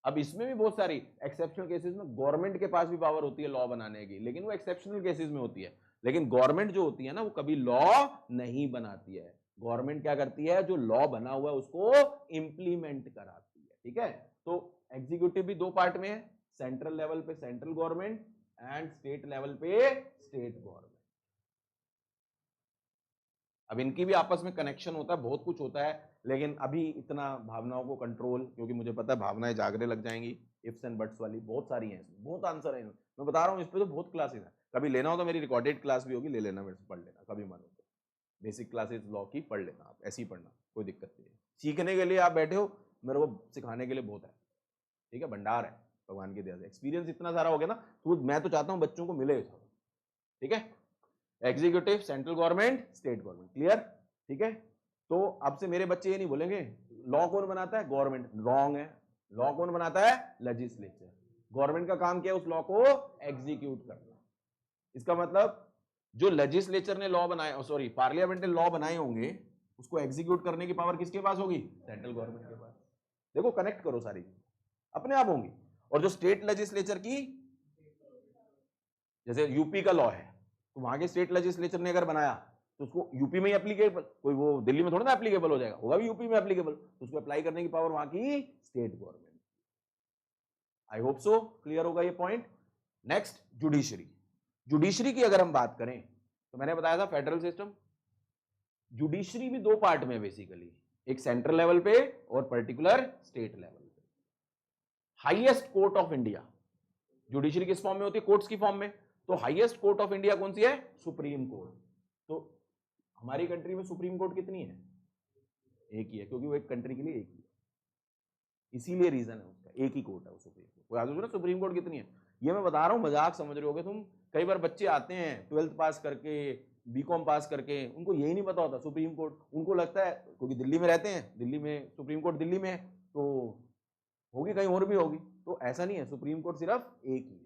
Speaker 1: अब इसमें भी बहुत सारी एक्सेप्शनल केसेस में गवर्नमेंट के पास भी पावर होती है लॉ बनाने की, लेकिन वो एक्सेप्शनल केसेस में होती है। लेकिन गवर्नमेंट जो होती है ना वो कभी लॉ नहीं बनाती है। गवर्नमेंट क्या करती है? जो लॉ बना हुआ है उसको इंप्लीमेंट कराती है, ठीक है। तो एग्जीक्यूटिव भी दो पार्ट में है, सेंट्रल लेवल पे central government and state level पे स्टेट गवर्नमेंट। अब इनकी भी आपस में कनेक्शन होता है, बहुत कुछ होता है, लेकिन अभी इतना भावनाओं को कंट्रोल, क्योंकि मुझे पता है भावनाएं जागने लग जाएंगी, इफ्स एंड बट्स वाली बहुत सारी हैं इसमें, बहुत आंसर है मैं बता रहा हूँ, इस पे तो बहुत क्लासेस हैं। कभी लेना हो तो मेरी रिकॉर्डेड क्लास भी होगी, ले लेना, मेरे से पढ़ लेना कभी मन हो तो। बेसिक क्लासेस लॉ की पढ़ लेना, आप ऐसे ही पढ़ना, कोई दिक्कत नहीं है। सीखने के लिए आप बैठे हो, मेरे को सिखाने के लिए बहुत है, ठीक है, भंडार है भगवान की दया से। एक्सपीरियंस इतना सारा हो गया ना, तो मैं तो चाहता हूँ बच्चों को मिले सब, ठीक है। Executive, central government, state government, clear, ठीक है। तो आपसे मेरे बच्चे ये नहीं बोलेंगे लॉ कौन बनाता है, गवर्नमेंट। रॉन्ग है। लॉ कौन बनाता है, लेजिस्लेचर। गवर्नमेंट का काम क्या है, उस लॉ को एग्जीक्यूट करना। इसका मतलब जो लेजिस्लेचर ने लॉ बनाए, सॉरी पार्लियामेंट ने लॉ बनाए होंगे, उसको एग्जीक्यूट करने की पावर किसके पास होगी, सेंट्रल गवर्नमेंट के पास। देखो कनेक्ट करो, सारी अपने आप होंगी। और जो स्टेट लेजिस्लेचर की, जैसे यूपी का लॉ है, तो वहां के स्टेट लेजिस्लेचर ने अगर बनाया तो उसको यूपी में ही एप्लीकेबल, कोई वो दिल्ली में थोड़ा ना एप्लीकेबल हो जाएगा, होगा भी यूपी में एप्लीकेबल, तो उसको अप्लाई करने की पावर वहां की स्टेट गवर्नमेंट। आई होप सो क्लियर होगा ये पॉइंट। Next, judiciary. जुडिशरी की अगर हम बात करें तो मैंने बताया था फेडरल सिस्टम। जुडिशरी भी दो पार्ट में बेसिकली, एक सेंट्रल लेवल पे और पर्टिकुलर स्टेट लेवल पे। Highest court of India judiciary किस फॉर्म में होती है, कोर्ट्स की फॉर्म में। तो हाईएस्ट कोर्ट ऑफ इंडिया कौन सी है, सुप्रीम कोर्ट। तो हमारी कंट्री में सुप्रीम कोर्ट कितनी है, एक ही है, क्योंकि वो एक कंट्री के लिए एक ही है, इसीलिए रीजन है उसका, एक ही कोर्ट है वो सुप्रीम कोर्ट। कोई आगे ना सुप्रीम कोर्ट कितनी है, ये मैं बता रहा हूं, मजाक समझ रहे होगे तुम। कई बार बच्चे आते हैं 12th पास करके, बीकॉम पास करके, उनको यही नहीं पता होता सुप्रीम कोर्ट। उनको लगता है क्योंकि दिल्ली में रहते हैं, दिल्ली में सुप्रीम कोर्ट दिल्ली में है, तो होगी कहीं और भी होगी। तो ऐसा नहीं है, सुप्रीम कोर्ट सिर्फ एक ही है,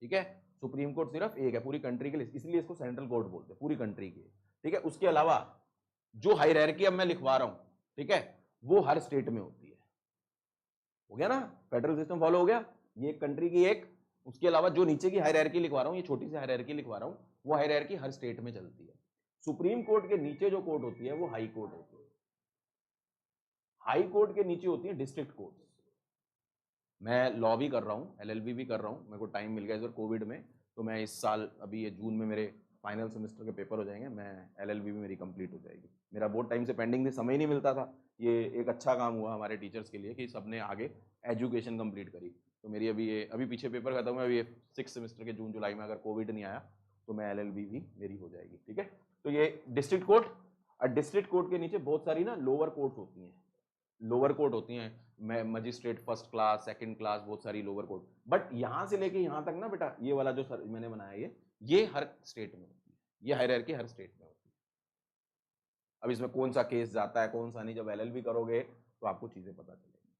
Speaker 1: ठीक है। सुप्रीम कोर्ट सिर्फ एक है पूरी कंट्री के लिए, इसलिए इसको सेंट्रल कोर्ट बोलते हैं, पूरी कंट्री के, ठीक है। उसके अलावा जो हायरार्की अब मैं लिखवा रहा हूं, ठीक है, वो हर स्टेट में होती है। हो गया ना, फेडरल सिस्टम फॉलो हो गया, ये एक कंट्री की एक। उसके अलावा जो नीचे की हायरार्की लिखवा रहा हूं, ये छोटी सी हायरार्की लिखवा रहा हूं, वो हायरार्की हर स्टेट में चलती है। सुप्रीम कोर्ट के नीचे जो कोर्ट होती है वो हाई कोर्ट होती है। हाई कोर्ट के नीचे होती है डिस्ट्रिक्ट कोर्ट। मैं लॉ भी कर रहा हूँ, एलएलबी भी कर रहा हूँ, मेरे को टाइम मिल गया इस बार कोविड में, तो मैं इस साल अभी ये जून में मेरे फाइनल सेमेस्टर के पेपर हो जाएंगे, मैं एलएलबी भी मेरी कंप्लीट हो जाएगी। मेरा बहुत टाइम से पेंडिंग थी, समय ही नहीं मिलता था। ये एक अच्छा काम हुआ हमारे टीचर्स के लिए कि सबने आगे एजुकेशन कंप्लीट करी। तो मेरी अभी पीछे पेपर खत्म हुआ, अभी 6 सेमेस्टर के जून जुलाई में, अगर कोविड नहीं आया तो मैं एलएलबी भी मेरी हो जाएगी, ठीक है। तो ये डिस्ट्रिक्ट कोर्ट, और डिस्ट्रिक्ट कोर्ट के नीचे बहुत सारी ना लोअर कोर्ट होती हैं, लोअर कोर्ट होती हैं, magistrate first class, second class, बहुत सारी लोअर कोर्ट। बट यहां से लेके यहां तक ना बेटा, ये वाला जो सर मैंने बनाया ये हर स्टेट में होती है, ये हायरार्की हर स्टेट में होती है। अब इसमें कौन सा केस जाता है कौन सा नहीं, जब एलएलबी करोगे तो आपको चीजें पता चलेगी।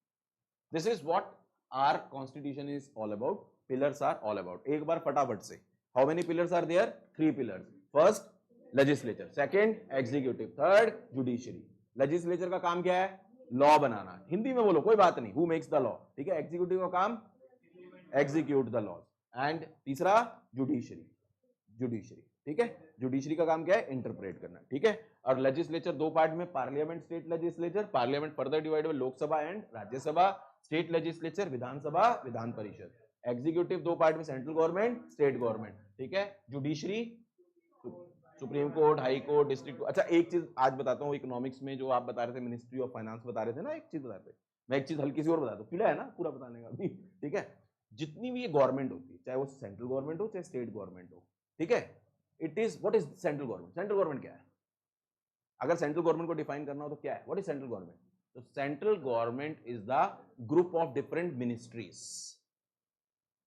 Speaker 1: This is what our constitution is all about, pillars are all about. एक बार फटाफट से, how many pillars are there, 3 pillars. First legislature, second executive, third judiciary. Legislature का काम क्या है, लॉ बनाना, हिंदी में बोलो कोई बात नहीं, हु मेक्स द लॉ, ठीक है। एग्जीक्यूटिव का काम एग्जीक्यूट द लॉज, एंड तीसरा जुडिशरी, ठीक है। जुडिशरी का काम क्या है, इंटरप्रेट करना, ठीक है। और लेजिस्लेचर दो पार्ट में, parliament, state legislature. Parliament further divide by Lok Sabha and Rajya Sabha, state legislature Vidhan Sabha, Vidhan Parishad. Executive दो पार्ट में, सेंट्रल गवर्नमेंट, स्टेट गवर्नमेंट, ठीक है। Judiciary supreme court, high court, district. अच्छा एक चीज आज बताता हूँ, इकोनॉमिक्स में जो आप बता रहे थे, मिनिस्ट्री ऑफ फाइनेंस बता रहे थे ना, एक चीज बता रहे थे, मैं एक चीज हल्की सी और बता दूं, पीला है ना पूरा बताने का भी, ठीक है। जितनी भी ये गवर्नमेंट होती है, चाहे वो सेंट्रल गवर्नमेंट हो चाहे स्टेट गवर्नमेंट हो, ठीक है, it is, what is central government, central government क्या है, अगर सेंट्रल गवर्नमेंट को डिफाइन करना हो तो क्या है, व्हाट इज सेंट्रल गवर्नमेंट। तो central government is the group of different ministries,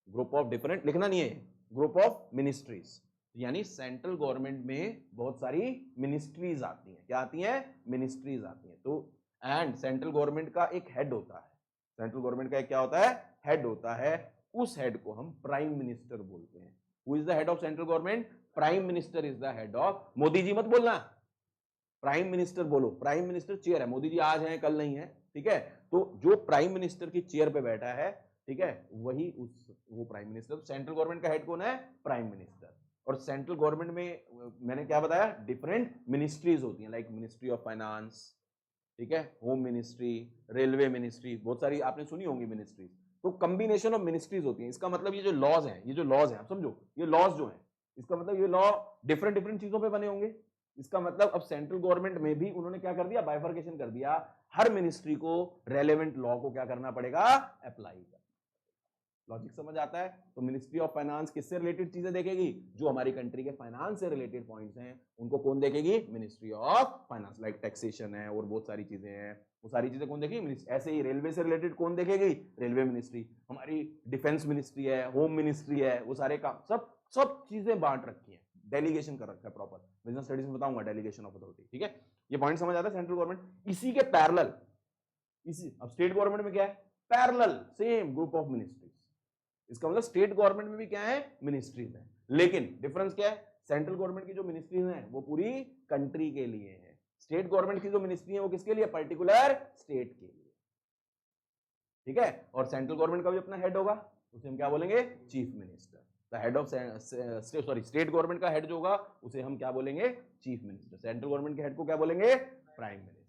Speaker 1: group of different, लिखना नहीं है, ग्रुप ऑफ मिनिस्ट्रीज। यानी सेंट्रल गवर्नमेंट में बहुत सारी मिनिस्ट्रीज आती हैं, क्या आती हैं, मिनिस्ट्रीज आती हैं। तो एंड सेंट्रल गवर्नमेंट का एक हेड होता है, सेंट्रल गवर्नमेंट का एक क्या होता है, हेड होता है। उस हेड को हम प्राइम मिनिस्टर बोलते हैं। Who is the head of central government, prime minister is the head of. Modi ji मत बोलना, प्राइम मिनिस्टर बोलो, प्राइम मिनिस्टर चेयर है, मोदी जी आज हैं कल नहीं है, ठीक है। तो जो प्राइम मिनिस्टर की चेयर पे बैठा है, ठीक है, वही वो प्राइम मिनिस्टर। सेंट्रल गवर्नमेंट का हेड कौन है, प्राइम मिनिस्टर। और सेंट्रल गवर्नमेंट में मैंने क्या बताया, डिफरेंट मिनिस्ट्रीज होती हैं, लाइक मिनिस्ट्री ऑफ फाइनेंस, ठीक है, होम मिनिस्ट्री, रेलवे मिनिस्ट्री, बहुत सारी आपने सुनी होंगी मिनिस्ट्रीज। तो कॉम्बिनेशन ऑफ मिनिस्ट्रीज होती हैं। इसका मतलब ये जो लॉज हैं, ये जो लॉज हैं, आप समझो, ये लॉज जो हैं, इसका मतलब ये लॉ डिफरेंट डिफरेंट चीजों पे बने होंगे। इसका मतलब अब सेंट्रल गवर्नमेंट में भी उन्होंने क्या कर दिया, बाइफर्केशन कर दिया। हर मिनिस्ट्री को रेलेवेंट लॉ को क्या करना पड़ेगा, अप्लाई करना। लॉजिक समझ आता है। तो मिनिस्ट्री ऑफ फाइनेंस किससे रिलेटेड चीजें देखेगी, जो हमारी कंट्री के फाइनेंस से रिलेटेड पॉइंट्स हैं उनको कौन देखेगी, ministry of finance. Like taxation है और बहुत सारी चीजें हैं, वो सारी चीजें कौन देखेगी। ऐसे ही रेलवे से रिलेटेड कौन देखेगी, रेलवे मिनिस्ट्री। हमारी डिफेंस मिनिस्ट्री है, होम मिनिस्ट्री है, वो सारे काम, सब चीजें बांट रखी हैं। डेलीगेशन कर रखा है प्रॉपर, बिजनेस स्टडीज में बताऊंगा डेलीगेशन ऑफ अथॉरिटी, ठीक है। ये पॉइंट समझ आता है। सेंट्रल गवर्नमेंट इसी के पैरेलल, इसी अब स्टेट गवर्नमेंट में क्या है, parallel same group of ministries. इसका मतलब स्टेट गवर्नमेंट में भी क्या है, मिनिस्ट्रीज है, लेकिन डिफरेंस क्या है, सेंट्रल गवर्नमेंट की जो मिनिस्ट्रीज हैं वो पूरी कंट्री के लिए है, स्टेट गवर्नमेंट की जो मिनिस्ट्री है वो किसके लिए, पर्टिकुलर स्टेट के लिए, ठीक है। और सेंट्रल गवर्नमेंट का भी अपना हेड होगा, उसे हम क्या बोलेंगे, chief minister. The head of sorry state government का हेड जो होगा उसे हम क्या बोलेंगे, चीफ मिनिस्टर। सेंट्रल गवर्नमेंट के हेड को क्या बोलेंगे, prime minister.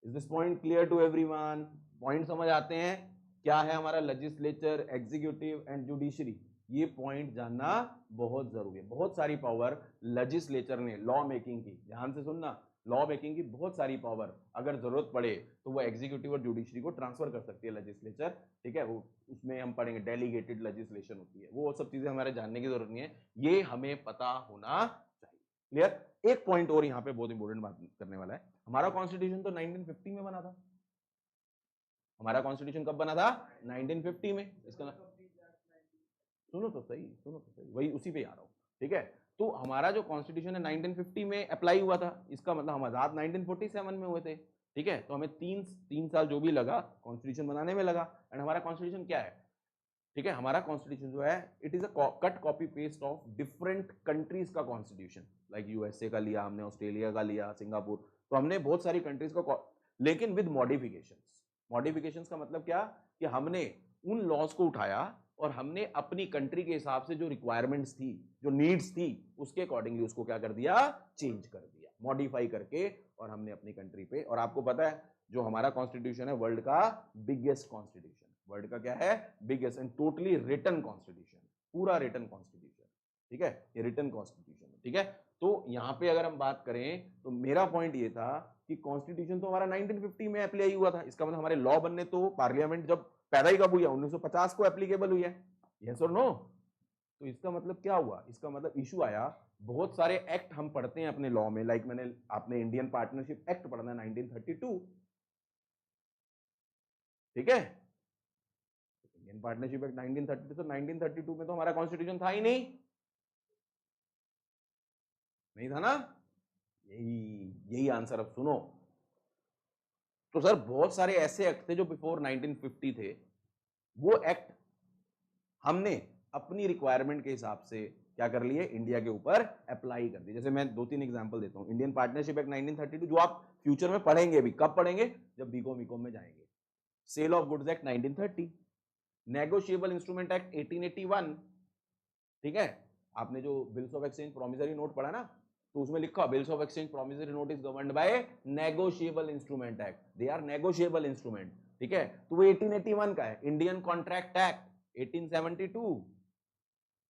Speaker 1: Is this point clear to everyone? Point समझ आते हैं? क्या है हमारा लेजिस्लेचर, एग्जीक्यूटिव एंड जुडिशरी, ये पॉइंट जानना बहुत जरूरी है। बहुत सारी पावर लेजिस्लेचर ने लॉ मेकिंग की, ध्यान से सुनना, लॉ मेकिंग की बहुत सारी पावर अगर जरूरत पड़े तो वो एग्जीक्यूटिव और जुडिशरी को ट्रांसफर कर सकती है लेजिस्लेचर, ठीक है। वो उसमें हम पढ़ेंगे डेलीगेटेड लेजिस्लेशन होती है, वो सब चीजें हमारे जानने की जरूरत नहीं है, ये हमें पता होना चाहिए। क्लियर? एक पॉइंट और यहाँ पे बहुत इंपॉर्टेंट बात करने वाला है, हमारा कॉन्स्टिट्यूशन तो 1950 में बना था। हमारा कॉन्स्टिट्यूशन कब बना था, 1950 में। इसका सुनो तो सही, सुनो तो सही, वही उसी पे आ रहा हूँ, ठीक है। तो हमारा जो कॉन्स्टिट्यूशन है 1950 में अप्लाई हुआ था, इसका मतलब हम आजाद 1947 में हुए थे, ठीक है। तो हमें तीन साल जो भी लगा कॉन्स्टिट्यूशन बनाने में लगा। एंड हमारा कॉन्स्टिट्यूशन क्या है, ठीक है, हमारा कॉन्स्टिट्यूशन जो है it is a cut copy paste of different countries का कॉन्स्टिट्यूशन, लाइक यूएसए का लिया हमने, ऑस्ट्रेलिया का लिया, सिंगापुर, तो हमने बहुत सारी कंट्रीज का, लेकिन विद मॉडिफिकेशंस। मॉडिफिकेशंस का मतलब क्या, कि हमने उन लॉज को उठाया और हमने अपनी कंट्री के हिसाब से जो रिक्वायरमेंट्स थी, जो नीड्स थी, उसके अकॉर्डिंगली उसको क्या कर दिया, चेंज कर दिया, मॉडिफाई करके, और हमने अपनी कंट्री पे। और आपको पता है जो हमारा कॉन्स्टिट्यूशन है वर्ल्ड का बिगेस्ट कॉन्स्टिट्यूशन, वर्ल्ड का क्या है, biggest and totally written constitution, पूरा रिटन कॉन्स्टिट्यूशन, ठीक है, ये रिटन कॉन्स्टिट्यूशन, ठीक है। तो यहाँ पे अगर हम बात करें तो मेरा पॉइंट ये था कि कॉन्स्टिट्यूशन तो हमारा 1950 में अप्लाई हुआ था, इसका मतलब हमारे लॉ बनने तो पार्लियामेंट जब पैदा ही कब हुई है, 1950 को एप्लीकेबल हुई है, यस और नो। तो इसका मतलब क्या हुआ, इसका मतलब इशू आया, बहुत सारे एक्ट हम पढ़ते हैं अपने लॉ में, लाइक मैंने आपने इंडियन पार्टनरशिप एक्ट पढ़ना है 1932, ठीक है, इंडियन पार्टनरशिप एक्ट 1932, तो 1932 में तो हमारा कॉन्स्टिट्यूशन था ही नहीं, नहीं था ना, यही यही आंसर। अब सुनो, तो सर बहुत सारे ऐसे एक्ट थे जो बिफोर 1950 थे, वो एक्ट हमने अपनी रिक्वायरमेंट के हिसाब से क्या कर लिए, इंडिया के ऊपर अप्लाई कर दिए। जैसे मैं 2-3 एग्जांपल देता हूं, इंडियन पार्टनरशिप एक्ट 1932 जो आप फ्यूचर में पढ़ेंगे भी, कब पढ़ेंगे, जब बीकॉम में जाएंगे। Sale of goods act 1930, negotiable instrument act 1881, ठीक है। आपने जो bills of exchange promissory note पढ़ा ना, तो उसमें लिखा bills of exchange promissory note is governed by negotiable instrument act, they are negotiable instrument, ठीक है। तो वो 1881 का है। इंडियन कॉन्ट्रैक्ट एक्ट 1872,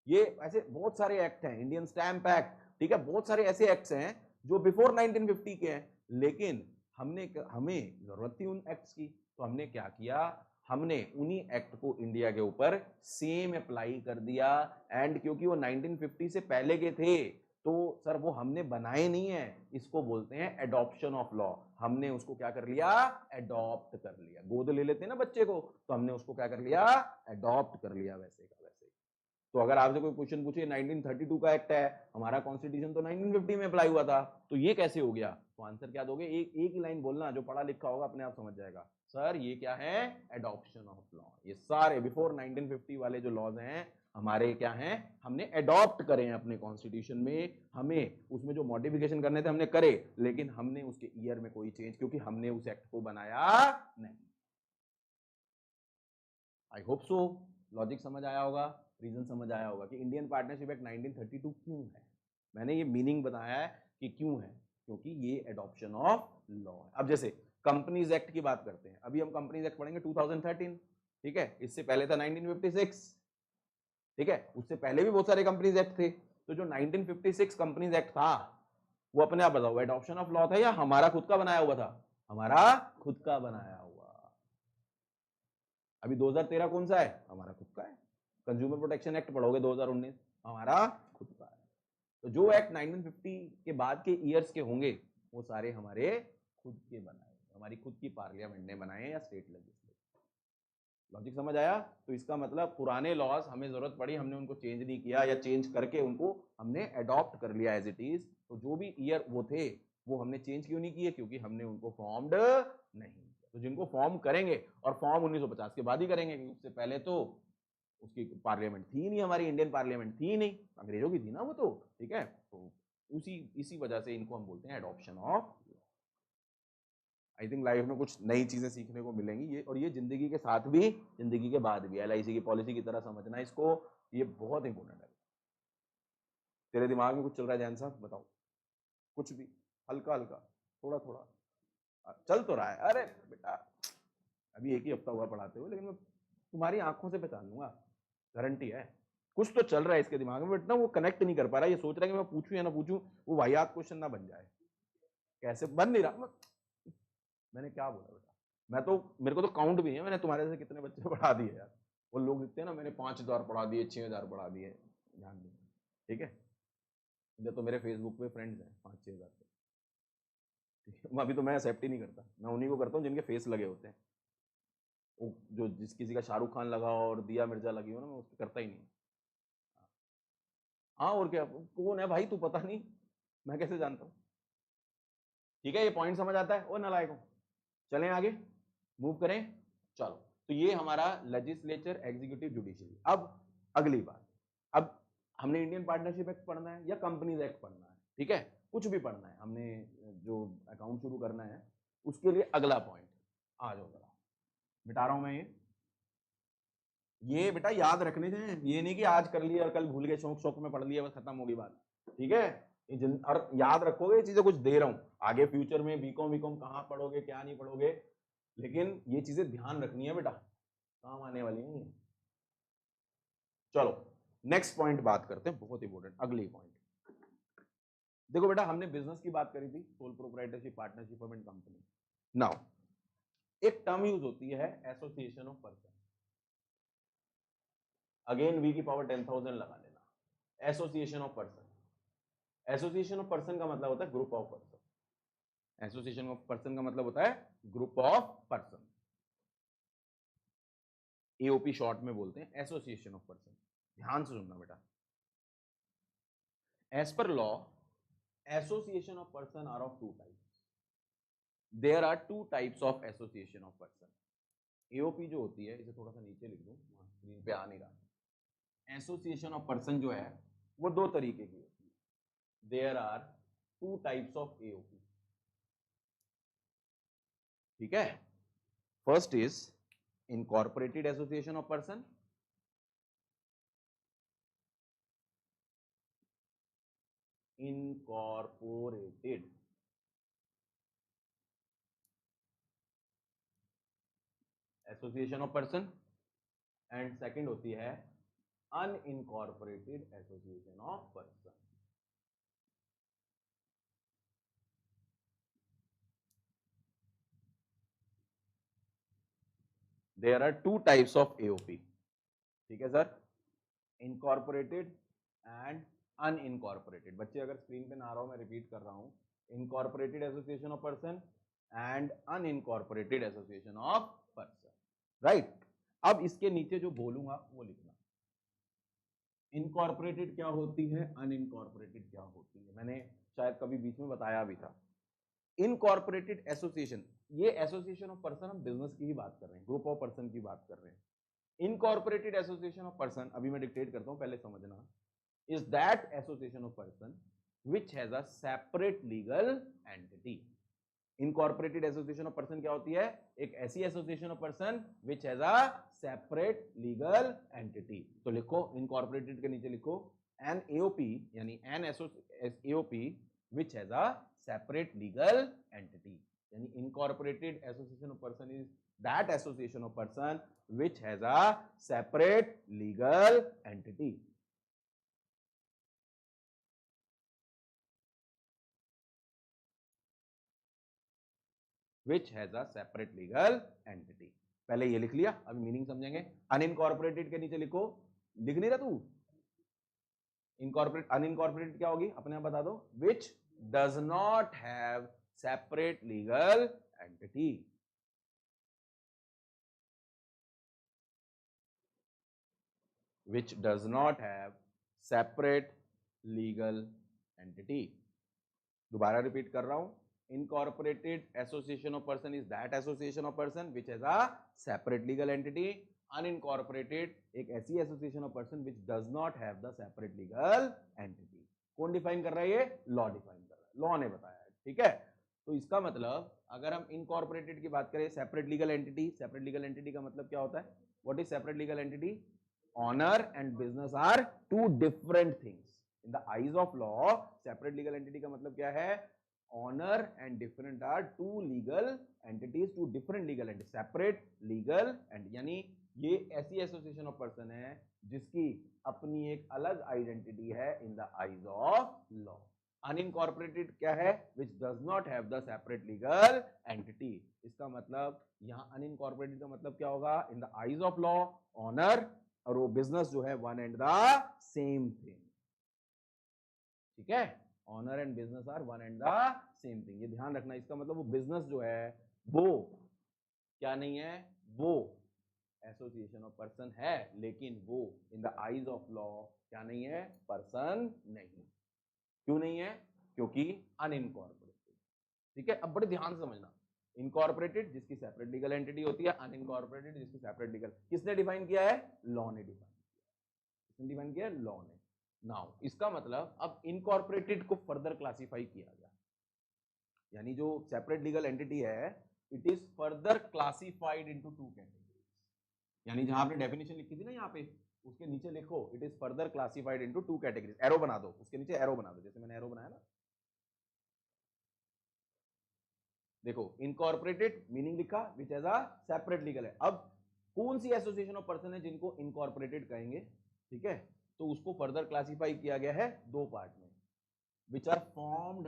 Speaker 1: ये ऐसे बहुत सारे एक्ट हैं, इंडियन स्टैंप एक्ट, ठीक है, बहुत सारे ऐसे एक्ट्स हैं जो बिफोर 1950 के हैं, लेकिन हमें जरूरत थी उन एक्ट्स की, तो हमने क्या किया, हमने उन्हीं एक्ट को इंडिया के ऊपर सेम अप्लाई कर दिया। एंड क्योंकि वो 1950 से पहले के थे, तो सर वो हमने बनाए नहीं है, इसको बोलते हैं एडॉप्शन ऑफ लॉ। हमने उसको क्या कर लिया, एडॉप्ट कर लिया। गोद ले लेते हैं ना बच्चे को, तो हमने उसको क्या कर लिया, एडॉप्ट कर लिया, वैसे का वैसे। तो अगर आपसे कोई क्वेश्चन पूछे 1932 का एक्ट है, हमारा कॉन्स्टिट्यूशन तो 1950 में अप्लाई हुआ था, तो ये कैसे हो गया, तो आंसर क्या दोगे, एक ही लाइन बोलना, जो पढ़ा लिखा होगा अपने आप समझ जाएगा, सर ये क्या है, एडॉप्शन ऑफ लॉ। ये सारे बिफोर 1950 वाले जो लॉज हैं हमारे क्या हैं, हमने एडॉप्ट करे हैं अपने कॉन्स्टिट्यूशन में। हमें उसमें जो मॉडिफिकेशन करने थे हमने करे, लेकिन हमने उसके ईयर में कोई चेंज, क्योंकि हमने उस एक्ट को बनाया नहीं। आई होप सो लॉजिक समझ आया होगा, रीजन समझ आया होगा कि इंडियन पार्टनरशिप एक्ट 1932 क्यों है। मैंने ये मीनिंग बताया है कि क्यों है, क्योंकि ये एडॉप्शन ऑफ लॉ है। अब जैसे कंपनीज एक्ट की बात करते हैं, अभी हम कंपनीज एक्ट पढ़ेंगे 2013, ठीक है, इससे पहले था 1956, ठीक है, उससे पहले भी बहुत सारे कंपनीज एक्ट थे। तो जो 1956 कंपनीज एक्ट था, वो अपने आप बताओ एडॉप्शन ऑफ लॉ था या हमारा खुद का बनाया हुआ था, हमारा खुद का बनाया हुआ। अभी 2013 कौन सा है, हमारा खुद का है। कंज्यूमर प्रोटेक्शन एक्ट पढ़ोगे 2019, हमारा खुद का है। तो जो एक्ट 1950 के बाद के ईयर्स के होंगे वो सारे हमारे खुद के बनाए, हमारी खुद की पार्लियामेंट ने बनाए या स्टेट लेजिस्लेचर। लॉजिक समझ आया? तो इसका मतलब पुराने लॉज हमें जरूरत पड़ी, हमने उनको चेंज नहीं किया या चेंज करके उनको हमने अडॉप्ट कर लिया एज इट इज। तो जो भी ईयर वो थे वो हमने चेंज क्यों नहीं किए? क्योंकि हमने उनको फॉर्म्ड नहीं। तो जिनको फॉर्म करेंगे, और फॉर्म 1950 के बाद ही करेंगे, क्योंकि उससे पहले तो उसकी पार्लियामेंट थी नहीं, हमारी इंडियन पार्लियामेंट थी नहीं, अंग्रेजों की थी ना वो तो, ठीक है। तो उसी इसी वजह से इनको हम बोलते हैं adoption of. I think life में कुछ नई चीजें सीखने को मिलेंगी ये, और ये जिंदगी के साथ भी जिंदगी के बाद भी LIC की पॉलिसी की तरह समझना इसको, ये बहुत इंपॉर्टेंट है। तेरे दिमाग में कुछ चल रहा है जैन साहब? बताओ कुछ भी, हल्का हल्का, थोड़ा थोड़ा चल तो रहा है। अरे बेटा अभी एक ही हफ्ता हुआ पढ़ाते हुए, लेकिन मैं तुम्हारी आंखों से पहचान लूंगा, गारंटी है। कुछ तो चल रहा है इसके दिमाग में, बट ना वो कनेक्ट नहीं कर पा रहा, ये सोच रहा है कि मैं पूछूं या ना पूछूं, वो वाहियात क्वेश्चन ना बन जाए। कैसे बन नहीं रहा? मैंने क्या बोला बेटा? मैं तो, मेरे को तो काउंट भी नहीं है मैंने तुम्हारे से कितने बच्चे पढ़ा दिए यार। वो लोग दिखते हैं ना, मैंने 5,000 पढ़ा दिए, 6,000 पढ़ा दिए, ध्यान नहीं, ठीक है। ये तो मेरे फेसबुक पे फ्रेंड्स हैं 5-6 हज़ार के, ठीक है। अभी तो मैं एक्सेप्ट ही नहीं करता, मैं उन्हीं को करता हूँ जिनके फेस लगे होते हैं। वो जो जिस किसी का शाहरुख खान लगा हो और दिया मिर्जा लगी हो ना, मैं उसको करता ही नहीं। हाँ और क्या, कौन है भाई तू? पता नहीं, मैं कैसे जानता हूँ? ठीक है, ये पॉइंट समझ आता है? वो नालायकों, चलें आगे, मूव करें। चलो, तो ये हमारा लेजिस्लेचर, एग्जीक्यूटिव, जुडिशरी। अब अगली बात, अब हमने इंडियन पार्टनरशिप एक्ट पढ़ना है या कंपनीज एक्ट पढ़ना है, ठीक है, कुछ भी पढ़ना है, हमने जो अकाउंट शुरू करना है उसके लिए अगला पॉइंट। आ जाओ जरा, मिटा रहा हूं मैं ये बेटा याद रखने थे, ये नहीं कि आज कर लिया और कल भूल गए, शौक शौक में पढ़ लिया, बस खत्म होगी बात, ठीक है। और याद रखोगे, ये चीजें कुछ दे रहा हूं, आगे फ्यूचर में बीकॉम वीकॉम कहाँ पढ़ोगे क्या नहीं पढ़ोगे, लेकिन ये चीजें ध्यान रखनी है बेटा, काम आने वाली है। चलो नेक्स्ट पॉइंट बात करते हैं, बहुत इंपॉर्टेंट अगली पॉइंट। देखो बेटा, हमने बिजनेस की बात करी थी, sole proprietorship, partnership and company. Now एक टर्म यूज होती है association of person, again V की पावर 10,000 लगा लेना, association of person. Association of person का मतलब होता है group of person. Association of person का मतलब होता है group of person, AOP short में बोलते हैं, एसोसिएशन ऑफ पर्सन। ध्यान से सुनना बेटा, as per law association of person are of two types. There are two types of association of person. AOP जो होती है, इसे थोड़ा सा नीचे लिख दूं, स्क्रीन पे आ नहीं रहा। एसोसिएशन ऑफ पर्सन जो है वो दो तरीके की होती है। There are two types of AOP, ठीक है। First is incorporated association of person, incorporated association of person, and second होती है unincorporated association of person. There are two types of AOP, ठीक है सर, इनकॉर्पोरेटेड एंड अनइनकॉर्पोरेटेड। बच्चे अगर screen पे ना आ रहा हो, मैं रिपीट कर रहा हूं, incorporated association of person and unincorporated association of person, right. अब इसके नीचे जो बोलूंगा वो लिखना, इनकॉर्पोरेटेड क्या होती है, अनइनकॉर्पोरेटेड क्या होती है, मैंने शायद कभी बीच में बताया भी था। इनकॉर्पोरेटेड एसोसिएशन, ये एसोसिएशन ऑफ पर्सन, हम बिजनेस की ही बात कर रहे हैं, ग्रुप ऑफ पर्सन की बात कर रहे हैं। इनकॉर्पोरेटेड एसोसिएशन ऑफ पर्सन, अभी मैं डिक्टेट करता हूं, पहले समझना, is that association of person which has a separate legal entity. Incorporated association of person क्या होती है? एक ऐसी association of person which has a separate legal entity. तो लिखो, इनकॉर्पोरेटेड के नीचे लिखो एन AOP, यानी an AOP which has a separate legal entity, यानी incorporated association of person is that association of person which has a separate legal entity. which has a separate legal entity। पहले ये लिख लिया, अभी meaning समझेंगे। Unincorporated के नीचे लिखो, लिख नहीं रहा तू? इनकॉर्पोरेट, अनइनकॉर्पोरेटेड क्या होगी अपने आप बता दो? which does not have separate legal entity। which does not have separate legal entity. दोबारा रिपीट कर रहा हूं, incorporated association of person is that association of person which has a separate legal entity. Unincorporated एक ऐसी association of person which does not have the separate legal entity. कौन define कर रहा है? ये लॉ डिफाइन कर रहा है, लॉ ने बताया है, ठीक है। तो इसका मतलब अगर हम इनकॉर्पोरेटेड की बात करें, separate legal entity, separate legal entity का मतलब क्या होता है? What is separate legal entity? Owner and business are two different things in the eyes of law. Separate legal entity का मतलब क्या है? Owner and different are two legal entities, two different legal entity, separate legal and, यानी ये ऐसी association of person है जिसकी अपनी एक अलग आइडेंटिटी है in the eyes of law. Unincorporated क्या है? Which does not have the separate legal entity. इसका मतलब यहां अनइनकॉर्पोरेटेड का मतलब क्या होगा? In the eyes of law owner और वो बिजनेस जो है one and the same thing, ठीक है। Owner and business are one and the same thing, ये ध्यान रखना। इसका मतलब वो बिजनेस जो है वो क्या नहीं है? वो एसोसिएशन ऑफ पर्सन है, लेकिन वो इन द आईज ऑफ लॉ क्या नहीं है? पर्सन नहीं। क्यों नहीं है? क्योंकि अनइनकॉर्पोरेटेड, ठीक है। अब बड़े ध्यान से समझना, इनकॉर्पोरेटेड जिसकी सेपरेट लीगल एंटिटी होती है, अनइनकॉर्पोरेटेड जिसकी सेपरेट लीगल। किसने डिफाइन किया है? लॉ ने डिफाइन किया। किसने डिफाइन किया? लॉ ने। नाउ इसका मतलब अब इनकॉर्पोरेटेड को फर्दर क्लासिफाई किया गया, यानी जो सेपरेट लीगल एंटिटी है it is further classified into two categories, यानी जहां आपने डेफिनेशन लिखी थी ना यहाँ पे, उसके नीचे लिखो it is further classified into two categories. Arrow बना दो, उसके नीचे एरो बना दो, जैसे मैंने एरो बनाया ना। देखो इनकॉर्पोरेटेड मीनिंग लिखा विच एज अ सेपरेट लीगल है। अब कौन सी एसोसिएशन ऑफ पर्सन है जिनको इनकॉर्पोरेटेड कहेंगे, ठीक है। तो उसको फर्दर क्लासिफाई किया गया है दो पार्ट में, which are formed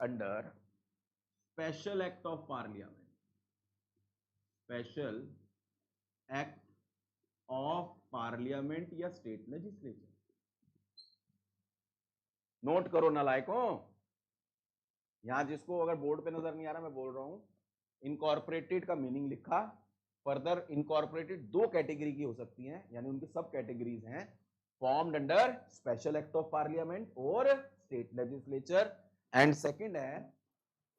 Speaker 1: under special act of parliament, special act of parliament या स्टेट लेजिस्लेचर। नोट करो नालायकों, यहां जिसको अगर बोर्ड पे नजर नहीं आ रहा मैं बोल रहा हूं, इनकॉर्पोरेटेड का मीनिंग लिखा। फर्दर इनकॉर्पोरेटेड दो कैटेगरी की हो सकती हैं, यानी उनकी सब कैटेगरीज हैं, formed under special act of parliament और स्टेट लेजिस्लेचर। एंड सेकंड है